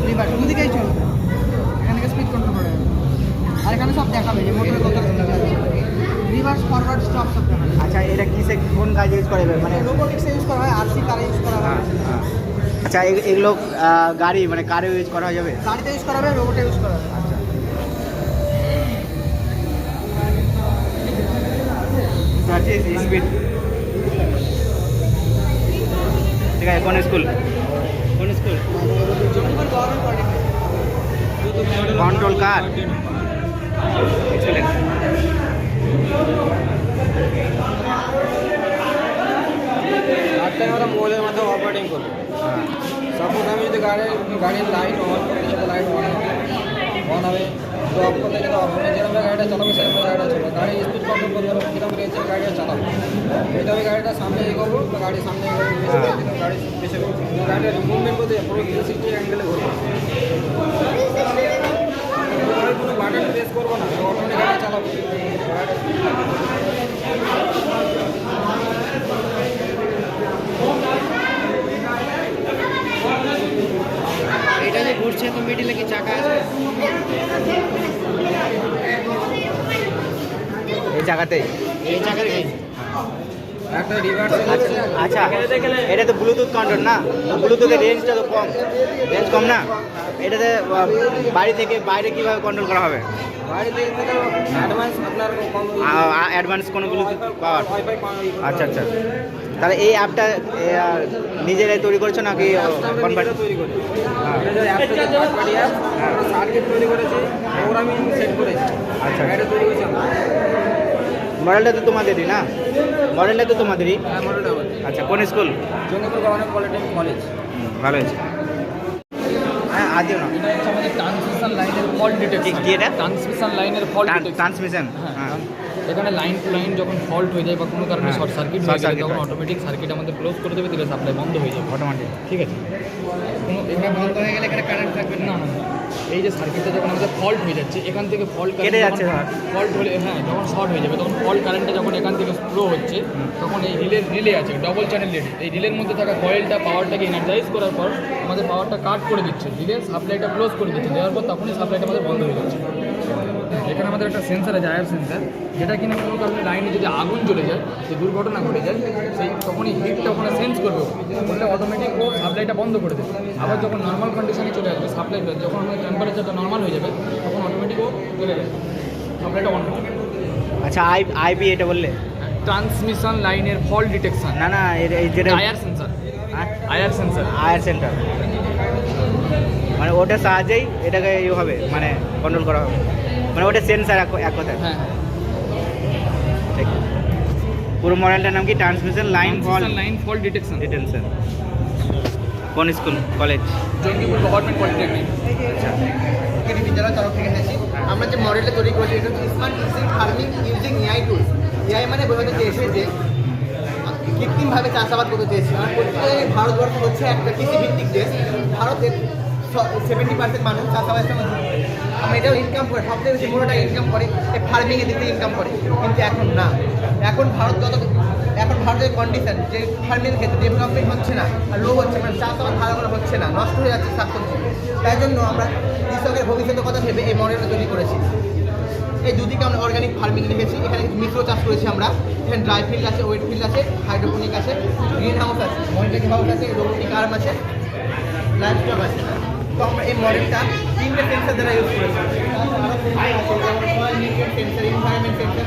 রিভার্স দুদিকেই চলবে। এখান থেকে স্পিড কন্ট্রোল করে যাবে। আর এখানে সব দেখাবে যে মোটরের কত স্পিড আছে, রিভার্স ফরওয়ার্ড স্টপ সব দেখাবে। আচ্ছা, এটা কিসে কোন কাজে ইউজ করা যাবে? মানে রোবোটিক্সে ইউজ করা হয়, আরসি কারে ইউজ করা হয়। আচ্ছা, এগুলো গাড়ি মানে কারে ইউজ করা যাবে? গাড়িতে ইউজ করা হবে, রোবটে ইউজ করা হবে। আচ্ছা, স্পিড। ঠিক আছে, কোন স্কুল? Control car. এক্সেলেন্ট। আমরা মোবাইলের মাধ্যমে অপারেটিং করবো। সাপোজ আমি যদি গাড়ির লাইট অন করতে যাবো, লাইট অন হবে, তো অফ করতে গেলে অফ হবে। যেরকম গাড়িটা চালাবো সেরকম গাড়িটা চলবে। গাড়ি স্পিড কন্ট্রোল করবো, কীরকম রেঞ্জের গাড়িটা চালাবো। এটা আমি গাড়িটা সামনে এগোবো, তো গাড়ি সামনে এগোবো, গাড়ি পেছে গাড়িটা মুভমেন্ট করতে পুরো 360 অ্যাঙ্গেলে ঘুরবো। কোনো বাটন প্রেস করবো না, অটোমেটিক গাড়ি চালাবো। এটা যে ঘুরছে, তো মিডিলে কি চাকা আছে? এই জায়গাতেই একটা রিভার্স। আচ্ছা, এটা তো ব্লুটুথ কন্ট্রোল না? ব্লুটুথের রেঞ্জটা তো রেঞ্জ কম না? এটাতে বাড়ি থেকে বাইরে কীভাবে কন্ট্রোল করা হবে? বাড়িতে অ্যাডভান্স আপনার অ্যাডভান্স কোনো ব্লুটুথ পাওয়ার? আচ্ছা, তাহলে এই অ্যাপটা নিজেরাই তৈরি করেছো নাকি কনভার্ট? তৈরি করি। সার্কিট তৈরি করেছি, প্রোগ্রামিং সেট করেছি। আচ্ছা, এটা তৈরি করেছি আমরা। মডেলটা তো তোমাদেরই না? মডেলটা তো তোমাদেরই। হ্যাঁ, মডেলটা আমার। আচ্ছা, কোন school? Jangipur government polytechnic college. ভালো হয়েছে। হ্যাঁ, আদিও না। এটা হচ্ছে আমাদের ট্রান্সমিশন লাইনের ফল্ট ডিটেকশন। কি এটা? ট্রান্সমিশন লাইনের ফল্ট ডিটেকশন। ট্রান্সমিশন। হ্যাঁ, এখানে লাইন টু লাইন যখন ফল্ট হয়ে যায় বা কোনো কারণে শর্ট সার্কিট হয়ে যায়, তখন হয়। অটোমেটিক সার্কিট আমাদের ক্লোজ করে দেবে, দিলে সাপ্লাই বন্ধ হয়ে যাবে অটোমেটিক। ঠিক আছে। কোনো এখানে বন্ধ হয়ে গেলে এখানে কারেন্ট থাকবে না। এই যে সার্কিটটা যখন আমাদের ফল্ট হয়ে যাচ্ছে, এখান থেকে ফল্ট কেটে যাচ্ছে, ফল্ট হলে হ্যাঁ যখন শর্ট হয়ে যাবে, তখন ফল্ট কারেন্টটা যখন এখান থেকে ফ্লো হচ্ছে, তখন এই রিলে আছে, ডবল চ্যানেল রিলে। এই রিলের মধ্যে থাকা কয়েলটা পাওয়ারটাকে এনার্জাইজ করার পর আমাদের পাওয়ারটা কাট করে দিচ্ছে, রিলে সাপ্লাইটা ক্লোজ করে দিচ্ছে, দেওয়ার পর তখনই সাপ্লাইটা আমাদের বন্ধ হয়ে যাচ্ছে। এখানে আমাদের একটা সেন্সার আছে, আয়ার সেন্সার, যেটা কিনা কোনো কারণে লাইনে যদি আগুন জ্বলে যায়, যে দুর্ঘটনা ঘটে যায়, সেই তখনই হিটটা ওখানে সেন্স করবে, বললে অটোমেটিক ও সাপ্লাইটা বন্ধ করে দেবে। আবার যখন নর্মাল কন্ডিশনে চলে আসবে সাপ্লাইটা, যখন আমাদের টেম্পারেচারটা নর্মাল হয়ে যাবে, তখন অটোমেটিক ও চলে যাবে, সাপ্লাইটা অন করে দেবে। আচ্ছা, আইপি এটা বললে? ট্রান্সমিশন লাইনের ফল্ট ডিটেকশন। না, যেটা আয়ার সেন্সার। আয়ার সেন্টার মানে ওটার সাহায্যেই এটাকে হবে, মানে কন্ট্রোল করা হবে, মানে ওটা সেন্সার এক কথায়। হ্যাঁ, ঠিক। পুরো মডেলটার নাম কি? Transmission line fault detection. কোন school college? Jangipur government polytechnic. আচ্ছা, বিদ্যালয় তরফ থেকে এসেছি। আমরা যে মডেলটা তৈরি করেছি, এটা হচ্ছে smart farming using AI tools. AI মানে বোঝাতে চেয়েছে যে কৃত্রিমভাবে চাষাবাদ করতে চেয়েছি। কারণ প্রত্যেকে ভারতবর্ষ হচ্ছে একটা কৃষি ভিত্তিক দেশ। ভারতের 70% মানুষ চাষাবাদের সঙ্গে আমরা এটাও ইনকাম করে সবচেয়ে বেশি মোটাটা ইনকাম করে এই ফার্মিংয়ের দিক থেকে ইনকাম করে, কিন্তু এখন না। এখন ভারতের কন্ডিশন যে ফার্মিংয়ের ক্ষেত্রে ডেভেলপমেন্ট হচ্ছে না, আর লো হচ্ছে, মানে চাষাবাদ ভালো করে হচ্ছে না, নষ্ট হয়ে যাচ্ছে শাকসবজি। তাই জন্য আমরা কৃষকের ভবিষ্যতের কথা ভেবে এই মডেলটা তৈরি করেছি। এই দুদিকে আমরা অর্গানিক ফার্মিং রেখেছি, এখানে মিশ্র চাষ করেছি আমরা। এখানে ড্রাই ফিল্ড আছে, ওয়েট ফিল্ড আছে, হাইড্রোপনিক আছে, গ্রিন হাউস আছে, মনিটরিং হাউস আছে, রোবোটিক আর্ম আছে, লাইফ স্টক আছে। তো আমরা এই মডেলটা 3টে সেন্সার দ্বারা ইউজ করেছি। সেন্সার, ইনভায়রনমেন্ট সেন্সার,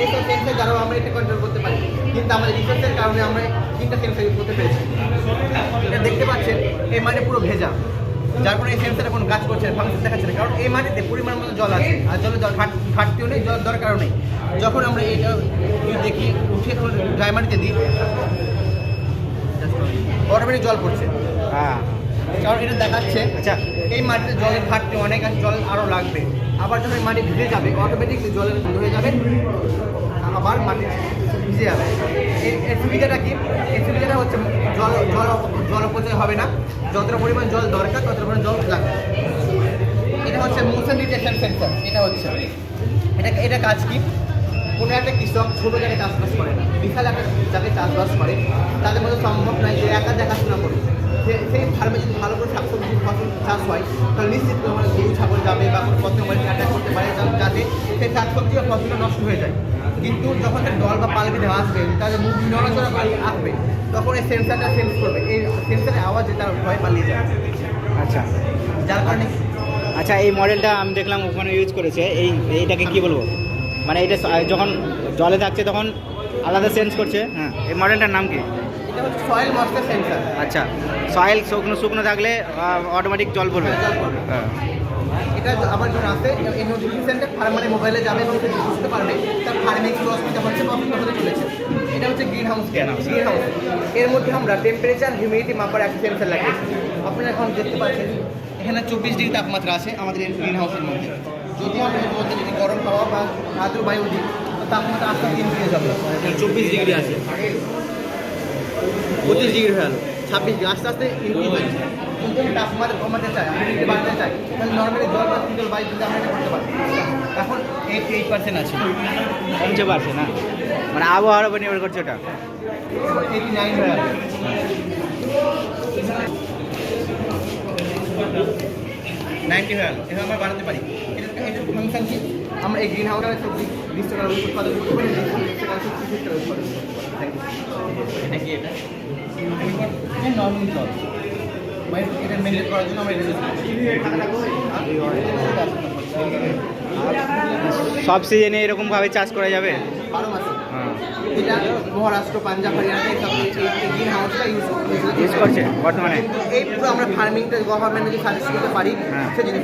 এইসব সেন্সার দ্বারাও আমরা এটা কন্ট্রোল করতে পারি, কিন্তু আমাদের রিসার্চের কারণে আমরা 3টা সেন্সার ইউজ করতে পেরেছি। এটা দেখতে পাচ্ছেন এই মানে পুরো ভেজা, যার কারণে এই সেন্সারে কোনো কাজ করছে না, ফাংশন দেখাচ্ছে না, কারণ এই মাটিতে পরিমাণ মতো জল আছে, আর জল ঘাটতিও নেই, জল দরকারও নেই। যখন আমরা এটা দেখি উঠে ড্রাই মাটিতে দিই, অটোমেটিক জল পড়ছে। হ্যাঁ, কারণ এটা দেখাচ্ছে আচ্ছা এই মাটিতে জলের ঘাটতি অনেক আছে, জল আরও লাগবে। আবার যখন এই মাটি ভিজে যাবে অটোমেটিকলি জলের বন্ধ হয়ে যাবে, আবার মাটি ভিজে যাবে। এর সুবিধাটা কি? এই সুবিধাটা হচ্ছে জল অপচয় হবে না, যতটা পরিমাণ জল দরকার ততটা পরিমাণ জল লাগবে। এটা হচ্ছে মোশন ডিটেকশন সেন্সর। এটা কাজ কি? কোনো একটা কৃষক ছোটো জায়গায় চাষবাস করে না, বিশাল একটা জায়গায় চাষবাস করে, তাদের মধ্যে সম্ভব নয় যে একা দেখাশোনা করে। সেই ফার্মে যদি ভালো করে শাকসবজি ফসল চাষ হয় তাহলে নিশ্চিত করে গরু ছাগল যাবে বা কোনো পত্র অ্যাটাক করতে পারে, যাতে সেই শাকসবজি বা ফসলটা নষ্ট হয়ে যায়। কিন্তু যখন দল বা পাল বেঁধে আসবে, তাদের মুখ নড়াচড়া আসবে, তখন এই সেন্সারটা সেন্স করবে, এই সেন্সারের আওয়াজে তার ভয় পালিয়ে যাবে। আচ্ছা, যার কারণে আচ্ছা এই মডেলটা আমি দেখলাম ওখানে ইউজ করেছে, এইটাকে কি বলবো, মানে এটা যখন জলে থাকছে তখন আলাদা সেন্স করছে। হ্যাঁ, এই মডেলটার নাম কি? এটা হচ্ছে সয়েল ময়েশ্চার সেন্সার। আচ্ছা, সয়েল শুকনো থাকলে অটোমেটিক জল পড়বে। হ্যাঁ, এটা আবার যখন আসে এই নোটিফিকেশনটা ফার্মারের মোবাইলে যাবে এবং সে বুঝতে পারবে তার ফার্মিং অসুবিধা হচ্ছে বা অসুবিধা হতে চলেছে। এটা হচ্ছে গ্রিন হাউস। এর মধ্যে আমরা টেম্পারেচার হিউমিডিটি মাপার একটা সেন্সার লাগিয়েছি। আপনারা এখন দেখতে পাচ্ছেন এখানে 24 ডিগ্রি তাপমাত্রা আছে আমাদের এই গ্রিন হাউসের মধ্যে। যদি আমরা এর মধ্যে যদি গরম হাওয়া বা আর্দ্র বায়ু দিই তো তাপমাত্রা আস্তে আস্তে ইনক্রিজ হবে। 24 ডিগ্রি আছে, 25 ডিগ্রি হয়ে গেল, 26 ডিগ্রি আস্তে আস্তে ইনক্রিজ হচ্ছে। কিন্তু তাপমাত্রা কমাতে চাই, হিউমিডিটি বাড়াতে চাই, তাহলে নর্মালি জল বা শীতল বায়ু দিতে আমরা এটা করতে পারি। এখন 88% আছে, কমছে পারছে না, মানে আবহাওয়ার উপর নির্ভর করছে ওটা। 89 হয়ে যাবে, 90 হয়ে গেল। এটা আমরা বাড়াতে পারি। এটা ফাংশন কি? আমরা এই গ্রিন হাউসে 20 টাকার উৎপাদন করতে পারি, 20 টাকা 30 টাকা উৎপাদন করতে পারি। এটা কি? এটা নর্মাল জল এটা মেনটেন করার জন্য আমরা এটা ইউজ করি। সব সিজনে এরকমভাবে চাষ করা যাবে? 12 মাসে। এটা মহারাষ্ট্র, পাঞ্জাব, হরিয়ানা এইসব গ্রিন হাউসটা ইউজ করছে বর্তমানে। এই পুরো আমরা ফার্মিংটা গভর্নমেন্ট যদি সাজেস্ট করতে পারি, সে যদি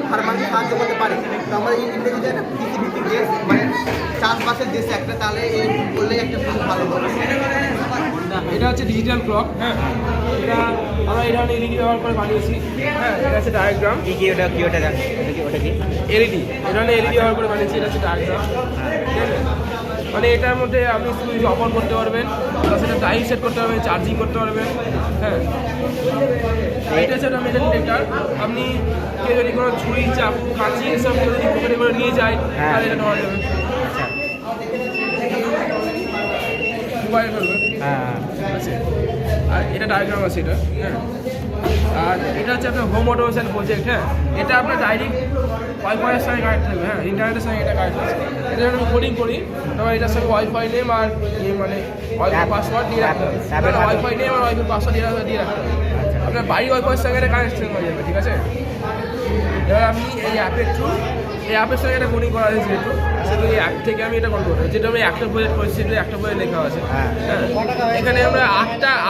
ফার্মারকে সাহায্য করতে পারে, তো আমরা ইন্ডিয়াতে একটা কৃষিভিত্তিক দেশ, মানে চাষবাসের দেশ একটা, তাহলে এই করলেই একটা ভালো হবে। এটা হচ্ছে ডিজিটাল ক্লক। হ্যাঁ, এটা আমরা এই ধরনের এলইডি ব্যবহার করে বানিয়েছি। হ্যাঁ, এটা হচ্ছে ডায়াগ্রাম। কি ওটা ওটা কি এলইডি, এই ধরনের এলইডি ব্যবহার করে বানিয়েছি। এটা হচ্ছে ডায়াগ্রাম। ঠিক আছে, মানে এটার মধ্যে আপনি সুইচ অন করতে পারবেন, সেটা টাইম সেট করতে পারবেন, চার্জিং করতে পারবেন। হ্যাঁ, এটা হচ্ছে একটা মেটাল ডিটেক্টর। আপনি কেউ যদি কোনো ছুরি, চাকু, কাঁচি এসব কেউ যদি পকেটে করে নিয়ে যায় তাহলে এটা নেওয়া যাবে। আচ্ছা, মোবাইল ধরবে। হ্যাঁ, আছে। আর এটা ডায়াগ্রাম আছে এটা। হ্যাঁ, আর এটা হচ্ছে আপনার হোম অটোমেশন প্রজেক্ট। হ্যাঁ, এটা আপনার ডাইরেক্ট ওয়াইফাইয়ের সঙ্গে কানেক্ট থাকবে। হ্যাঁ, ইন্টারনেটের সঙ্গে এটা কানেক্ট আছে। এটা যখন আমি কোডিং করি তখন এটার সঙ্গে ওয়াইফাই নেম আর মানে ওয়াইফাই পাসওয়ার্ড দিয়ে রাখতে হবে। ওয়াইফাই নেম আর ওয়াইফাই পাসওয়ার্ড দিয়ে রাখতে হবে। আপনার বাড়ির ওয়াইফাইয়ের সঙ্গে এটা কানেকশন হয়ে যাবে। ঠিক আছে, এবার আপনি এই অ্যাপের থ্রু, এই অ্যাপের সঙ্গে একটা কোডিং করা হয়েছে যেহেতু, সেহেতু এই অ্যাপ থেকে আমি এটা কন্ট্রোল করি। যেটা আমি একটা বইয়ের করছি, সেটা একটা বইয়ে লেখা আছে। হ্যাঁ, এখানে আমরা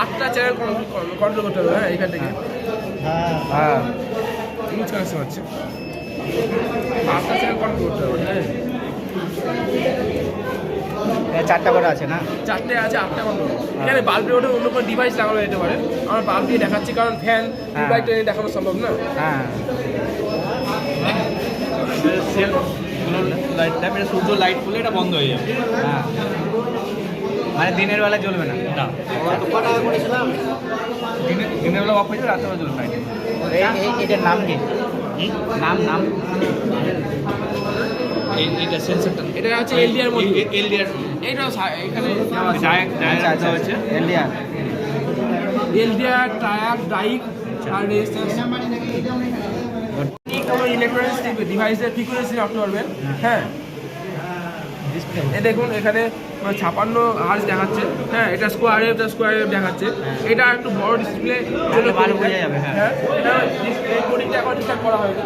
আটটা চ্যানেল কন্ট্রোল করতে হবে। হ্যাঁ, এখান থেকে হ্যাঁ, ইউজ কানেকশন হচ্ছে, 8টা চ্যানেল কন্ট্রোল করতে হবে। হ্যাঁ, 4টা করে আছে না? 4টে আছে, 8টা কন্ট্রোল। এখানে বাল্বের ওটা অন্য কোনো ডিভাইস লাগানো যেতে পারে। আমরা বাল্ব দিয়ে দেখাচ্ছি কারণ ফ্যান লাইট দেখানো সম্ভব না। হ্যাঁ, লাইটটা এটা সূর্য লাইট করলে এটা বন্ধ হয়ে যাবে। হ্যাঁ, মানে দিনের বেলা জ্বলবে না? না, দিনের বেলা অফ হয়ে যাবে, রাতের বেলা জ্বলবে। এটার নাম কি? নাম নাম এইটা সেন্সরটা এটা হচ্ছে এলডিআর মধ্যে এলডিআর এইটাও এখানে আচ্ছা হচ্ছে এলডিআর এলডিআর টায়ার ডাইক আর রেজিস্ট্যান্স আমার ইলেকট্রনিক্স ডিভাইসের ফ্রিকোয়েন্সি রাখতে পারবেন। হ্যাঁ এই দেখুন এখানে 56 হার্জ দেখাচ্ছে। হ্যাঁ এটা স্কোয়ারে দেখাচ্ছে। এটা একটু বড় ডিসপ্লে ভালো বোঝা যাবে। হ্যাঁ এটা ডিসপ্লে কোডিংটা এখন ঠিকঠাক করা হয়নি।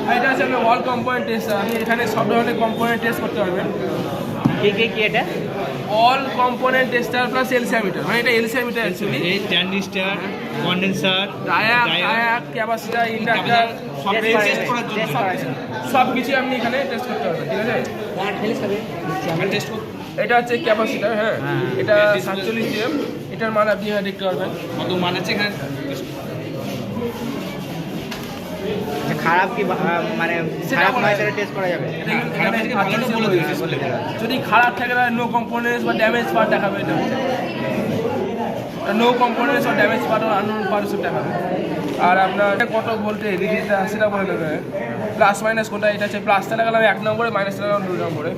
আর এটা হচ্ছে আপনার অল কম্পোনেন্ট টেস্ট। আপনি এখানে সব ধরনের কম্পোনেন্ট টেস্ট করতে পারবেন। কি এটা all component tester plus LCR meter, মানে এটা এলসিআর মিটার অ্যাকচুয়ালি। এই transistor, condenser, diac, capacitor, inductor সব টেস্ট করার জন্য সব কিছু আপনি এখানে টেস্ট করতে পারবেন। ঠিক আছে, এটা হচ্ছে ক্যাপাসিটর। হ্যাঁ এটা 47 জিএম। এটার মান আপনি এখানে দেখতে পারবেন কত মান আছে এখানে। খারাপ কি মানে খারাপ নয় সেটা টেস্ট করা যাবে। যদি খারাপ থাকে তাহলে নো কম্পোনেন্টস বা ড্যামেজ পার্ট দেখাবে। এটা হচ্ছে নো কম্পোনেন্টস বা ড্যামেজ পার্ট আর আননোন পার্ট সব দেখাবে। আর আপনার কত ভোল্টে রিডিংটা সেটা বলে দেবে। প্লাস মাইনাস কোনটা, এটা হচ্ছে প্লাসটা লাগালাম 1 নম্বরে, মাইনাসটা লাগালাম 2 নম্বরে।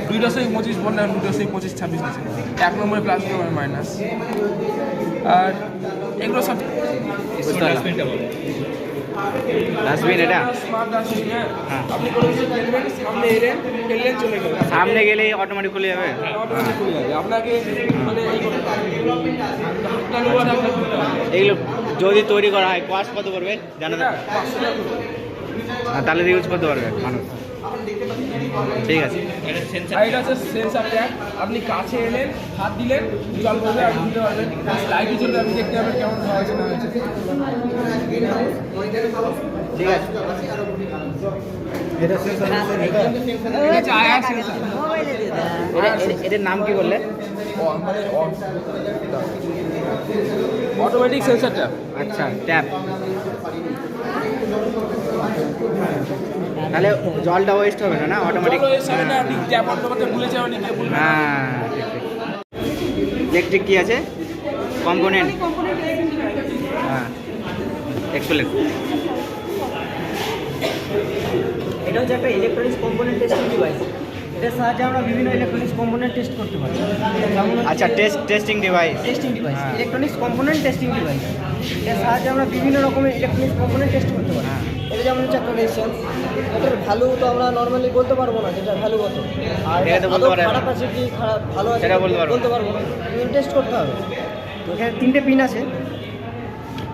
দুইটা 25 ভোল্ট না 225-26 আছে। 1 নম্বরে প্লাস, 2 নম্বরে মাইনাস। আর এগুলো সব ডাস্টবিন। এটা স্মার্ট ডাস্টবিন। হ্যাঁ আপনি কোনো কিছু ফেলবেন, সামনে এলেন চলে গেল, সামনে গেলেই অটোমেটিক খুলে যাবে। অটোমেটিক খুলে যাবে। আপনাকে মানে এই করতে হবে, এগুলো যদি তৈরি করা হয় কস্ট কত করবে জানো না? 500 টাকা করে। তাহলে ইউজ করতে পারবে মানুষ। ঠিক আছে। আর এটা হচ্ছে সেন্সার ট্যাগ। আপনি কাছে এলেন, হাত দিলেন, জল পড়বে, আপনি দিতে পারবেন। লাইটে চলবে, আপনি দেখতে পাবেন কেমন ধোয়া হয়েছে না হয়েছে। ঠিক আছে। এটা হচ্ছে আয়ার সেন্সার। এটার নাম কি বললে? Automatic sensor tag. আচ্ছা ট্যাপ। তাহলে জলটা ওয়েস্ট হবে না, না অটোমেটিক? ট্যাপ অন করতে ভুলে যাও নি। হ্যাঁ ইলেকট্রিক কি আছে কম্পোনেন্ট? হ্যাঁ এক্সপ্লেন। এটা হচ্ছে একটা ইলেকট্রনিক্স কম্পোনেন্ট টেস্টিং ডিভাইস। এটার সাহায্যে আমরা বিভিন্ন ইলেকট্রনিক্স কম্পোনেন্ট টেস্ট করতে পারি। আচ্ছা testing device. Testing device, electronics component testing device. এর সাহায্যে আমরা বিভিন্ন রকমের ইলেকট্রনিক্স কম্পোনেন্ট টেস্ট করতে পারি। এটা যেমন হচ্ছে একটা রেজিস্ট্যান্স। এটার ভ্যালু তো আমরা নর্মালি বলতে পারবো না, যেটা ভ্যালু কত। আর এটা তো বলতে পারবে না। খারাপ আছে কি খারাপ ভালো আছে সেটা বলতে পারবো না, টেস্ট করতে হবে। তো এখানে 3টে পিন আছে।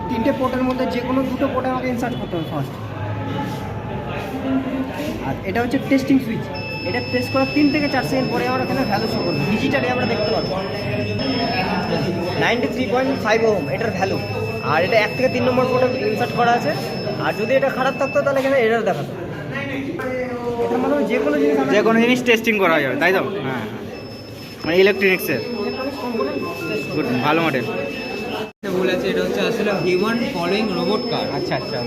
3টে পোর্টের মধ্যে যে কোনো 2টো পোর্টে আমাকে ইনসার্ট করতে হবে ফার্স্ট। আর এটা হচ্ছে টেস্টিং সুইচ। এটা প্রেস করার 3 থেকে 4 সেকেন্ড পরে আমরা এখানে ভ্যালু শো করবে। ডিজিটালি আমরা দেখতে পারবো 93.5 ওহম এটার ভ্যালু। আর এটা 1 থেকে 3 নম্বর পোর্টে ইনসার্ট করা আছে। আর যদি এটা খারাপ থাকতো তাহলে এখানে এরর দেখাতো। এটার মাধ্যমে যে কোনো জিনিস টেস্টিং করা যাবে, তাই তো? হ্যাঁ মানে ইলেকট্রনিক্সের গুড, ভালো মডেল বলেছে। এটা হচ্ছে আসলে হিউম্যান ফলোইং রোবট কার। আচ্ছা আচ্ছা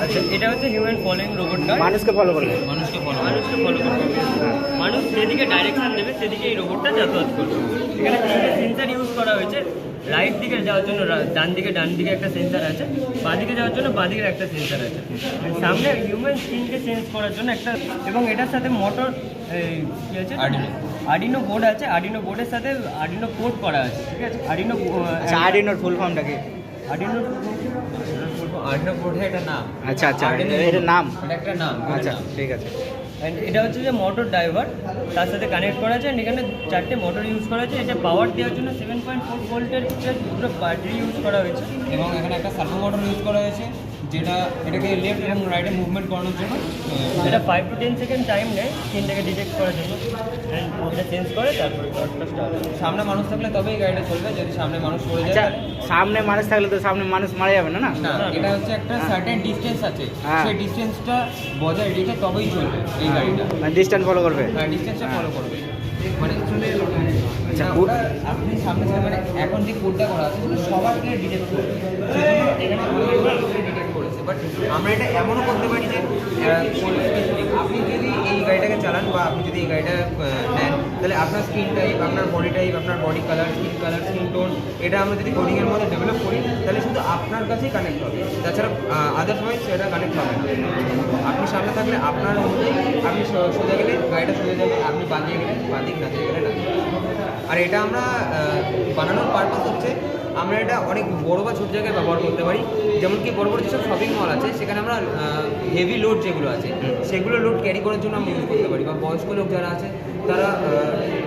আচ্ছা এটা হচ্ছে হিউম্যান ফলোইং রোবট কার। মানুষকে ফলো করবে। মানুষকে ফলো করবে। মানুষ যেদিকে ডাইরেকশন দেবে সেদিকে এই রোবটটা যাতায়াত করবে। এখানে 3টে সেন্সার ইউজ করা হয়েছে। রাইট দিকে যাওয়ার জন্য ডান দিকে একটা সেন্সার আছে, বাঁ দিকে যাওয়ার জন্য বাঁ দিকের একটা সেন্সার আছে। সামনে হিউম্যান স্কিনকে চেঞ্জ করার জন্য একটা, এবং এটার সাথে মোটর কি আছে আর্ডিনো বোর্ড আছে। আর্ডিনো বোর্ডের সাথে আর্ডিনো কোড করা আছে। ঠিক আছে, আর্ডিনোর ফুল ফর্মটা কি? আর্ডিনো বোর্ডে এটা নাম। আচ্ছা আচ্ছা এটার নাম। এটা একটা নাম। আচ্ছা ঠিক আছে। অ্যান্ড এটা হচ্ছে যে মোটর ড্রাইভার, তার সাথে কানেক্ট করা আছে। অ্যান্ড এখানে 4টে মোটর ইউজ করা আছে। এটা পাওয়ার দেওয়ার জন্য 7.4 ভোল্টের পুরো ব্যাটারি ইউজ করা হয়েছে। এবং এখানে একটা সার্ভো মোটর ইউজ করা হয়েছে, যেটা এটাকে লেফট এবং রাইটে মুভমেন্ট করানোর জন্য। এটা 5 to 10 সেকেন্ড টাইম নেয় স্কিনটাকে ডিটেক্ট করার জন্য। অ্যান্ড ওটা চেঞ্জ করে তারপরে কারটা স্টার্ট হবে। সামনে মানুষ থাকলে তবেই গাড়িটা চলবে। যদি সামনে মানুষ পড়ে যায় আচ্ছা সামনে মানুষ থাকলে তো সামনে মানুষ মারা যাবে না? না না, এটা হচ্ছে একটা সার্টেন ডিসটেন্স আছে। হ্যাঁ। সেই ডিসটেন্সটা বজায় রেখে তবেই চলবে এই গাড়িটা। মানে ডিস্টেন্স ফলো করবে। হ্যাঁ, ডিসটেন্সটা ফলো করবে। মানে আচ্ছা আপনি সামনে মানে এখন যে কোডটা করা আছে সেটা সবাইকে ডিটেক্ট করবে। সেজন্য এখানে ডিটেক্ট করেছে। বাট আমরা এটা এমনও করতে পারি যে আপনি যদি এই গাড়িটাকে চালান বা আপনি যদি এই গাড়িটা নেন, তাহলে আপনার স্কিন টাইপ, আপনার বডি টাইপ, আপনার বডি কালার, স্কিন টোন, এটা আমরা যদি কোডিংয়ের মধ্যে ডেভেলপ করি তাহলে শুধু আপনার কাছেই কানেক্ট হবে, তাছাড়া আদার্সওয়াইজ সেটা কানেক্ট হবে না। আপনি সামনে থাকলে আপনার মধ্যেই আপনি সোজা গেলে গাড়িটা সোজা যাবে, আপনি বাঁধিয়ে গেলে বাঁধিক, নাচিয়ে গেলে নাচিয়ে। আর এটা আমরা বানানোর পারপাস হচ্ছে আমরা এটা অনেক বড় বা ছোট জায়গায় ব্যবহার করতে পারি। যেমন কি বড় বড় যেসব শপিং মল আছে সেখানে আমরা হেভি লোড যেগুলো আছে সেগুলো লোড ক্যারি করার জন্য আমরা ইউজ করতে পারি, বা বয়স্ক লোক যারা আছে তারা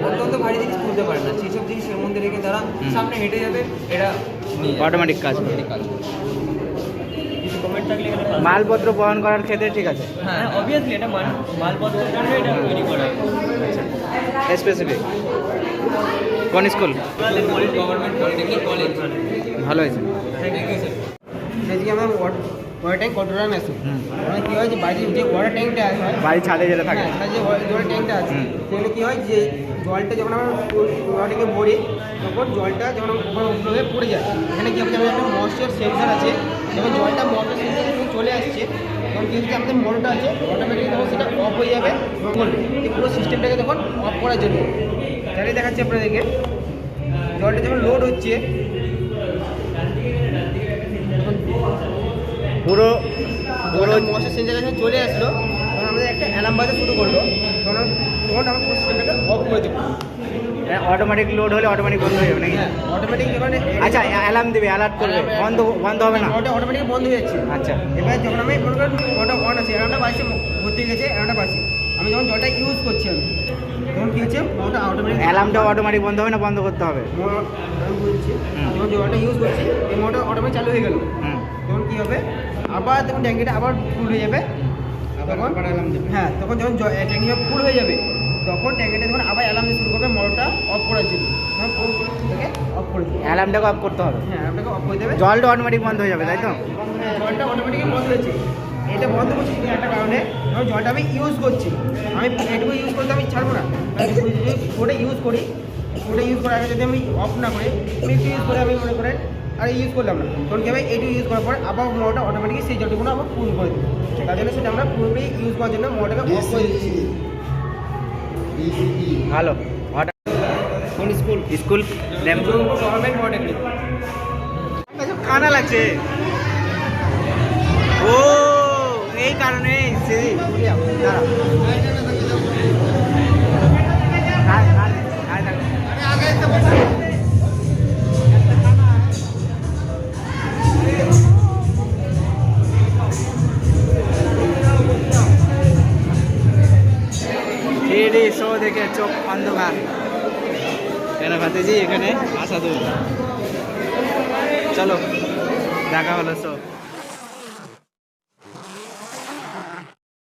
অত্যন্ত ভারী জিনিস তুলতে পারে না, সেই সব জিনিস এর মধ্যে রেখে তারা সামনে হেঁটে যাবে, এটা অটোমেটিক কাজ করে। মালপত্র বহন করার ক্ষেত্রে ঠিক আছে, হ্যাঁ অবভিয়াসলি এটা মালপত্রের জন্য এটা তৈরি করা স্পেসিফিক। কোন স্কুল? Government polytechnic college. ভালো হয়েছে। Thank you sir. বেসিক্যালি আমরা ওয়াটার ট্যাঙ্ক কন্ট্রোলার মেশিন, মানে কী হয় যে বাইরে যে ওয়াটার ট্যাঙ্কটা আছে, বাড়ি ছাদে যেটা থাকে, হ্যাঁ যে ওয়াটার ট্যাঙ্কটা আছে সেখানে কী হয় যে জলটা যখন আমরা ওয়াটারকে ভরি তখন জলটা যখন ওপরে হয়ে পড়ে যায়, এখানে কী হচ্ছে আমাদের একটা ময়েশ্চার সেন্সার আছে, যখন জলটা মোটর সেন্সার যখন চলে আসছে তখন কী হচ্ছে আমাদের মোটরটা আছে অটোমেটিক তখন সেটা অফ হয়ে যাবে, তখন এই পুরো সিস্টেমটাকে তখন অফ করার জন্য তাহলে দেখাচ্ছি আপনাদেরকে জলটা যখন লোড হচ্ছে পুরো পুরো মশার সেন্সার যখন চলে আসলো তখন আমাদের একটা অ্যালার্ম বাজতে শুরু করলো, তখন আমরা পুরো সিস্টেমটাকে অফ করে দেবো। অটোমেটিক লোড হলে অটোমেটিক বন্ধ হয়ে যাবে নাকি? হ্যাঁ অটোমেটিক এবারে আচ্ছা অ্যালার্ম দিবে, অ্যালার্ট করবে, বন্ধ হবে না? ওটা অটোমেটিক বন্ধ হয়ে যাচ্ছে। আচ্ছা এবার যখন আমি মনে করেন ওটা অন আছে, অ্যালার্মটা বাজছে, ভর্তি হয়ে গেছে অ্যালার্মটা বাজছে, আমি যখন জলটা ইউজ করছি আমি তখন কী হচ্ছে ওটা অটোমেটিক অ্যালার্মটা অটোমেটিক বন্ধ হবে না বন্ধ করতে হবে? আমি বলছি যখন জলটা ইউজ করছি এই মোটর অটোমেটিক চালু হয়ে গেল, তখন কী হবে আবার তখন ট্যাঙ্কিটা আবার ফুল হয়ে যাবে, তখন অ্যালার্ম দেবে। হ্যাঁ তখন যখন ট্যাঙ্কি ফুল হয়ে যাবে তখন ট্যাঙ্কিটা যখন আবার অ্যালার্ম দিয়ে শুরু করবে মোটরটা অফ করার জন্য, তখন থেকে অফ করে দেবে, অ্যালার্মটাকে অফ করতে হবে, হ্যাঁ অ্যালার্মটাকে অফ করে দেবে, জলটা অটোমেটিক বন্ধ হয়ে যাবে তাই তো? জলটা অটোমেটিক বন্ধ হয়েছে। এটা বন্ধ করছি শুধু একটা কারণে, যখন জলটা আমি ইউজ করছি আমি এটুকু ইউজ করতে আমি ছাড়বো না, ওটা ইউজ করি, ওটা ইউজ করার আগে যদি আমি অফ না করে আমি একটু ইউজ করে আমি মনে করেন আর ইউজ করলাম না, তখন কি হবে এইটু ইউজ করার পরে আবার মোটরটা অটোমেটিক সেই জলটুকুনো আবার ফুল করে দেবে, তার জন্য সেটা আমরা পুরোপুরি ইউজ করার জন্য মোটরটাকে অফ করে দিচ্ছি। ভালো। কোন স্কুল? School government polytechnic. কানা লাগছে ও এই কারণে শো দেখে চোখ অন্ধকার কেন ভাতেজি এখানে আসা দূর। চলো দেখা হলো শো।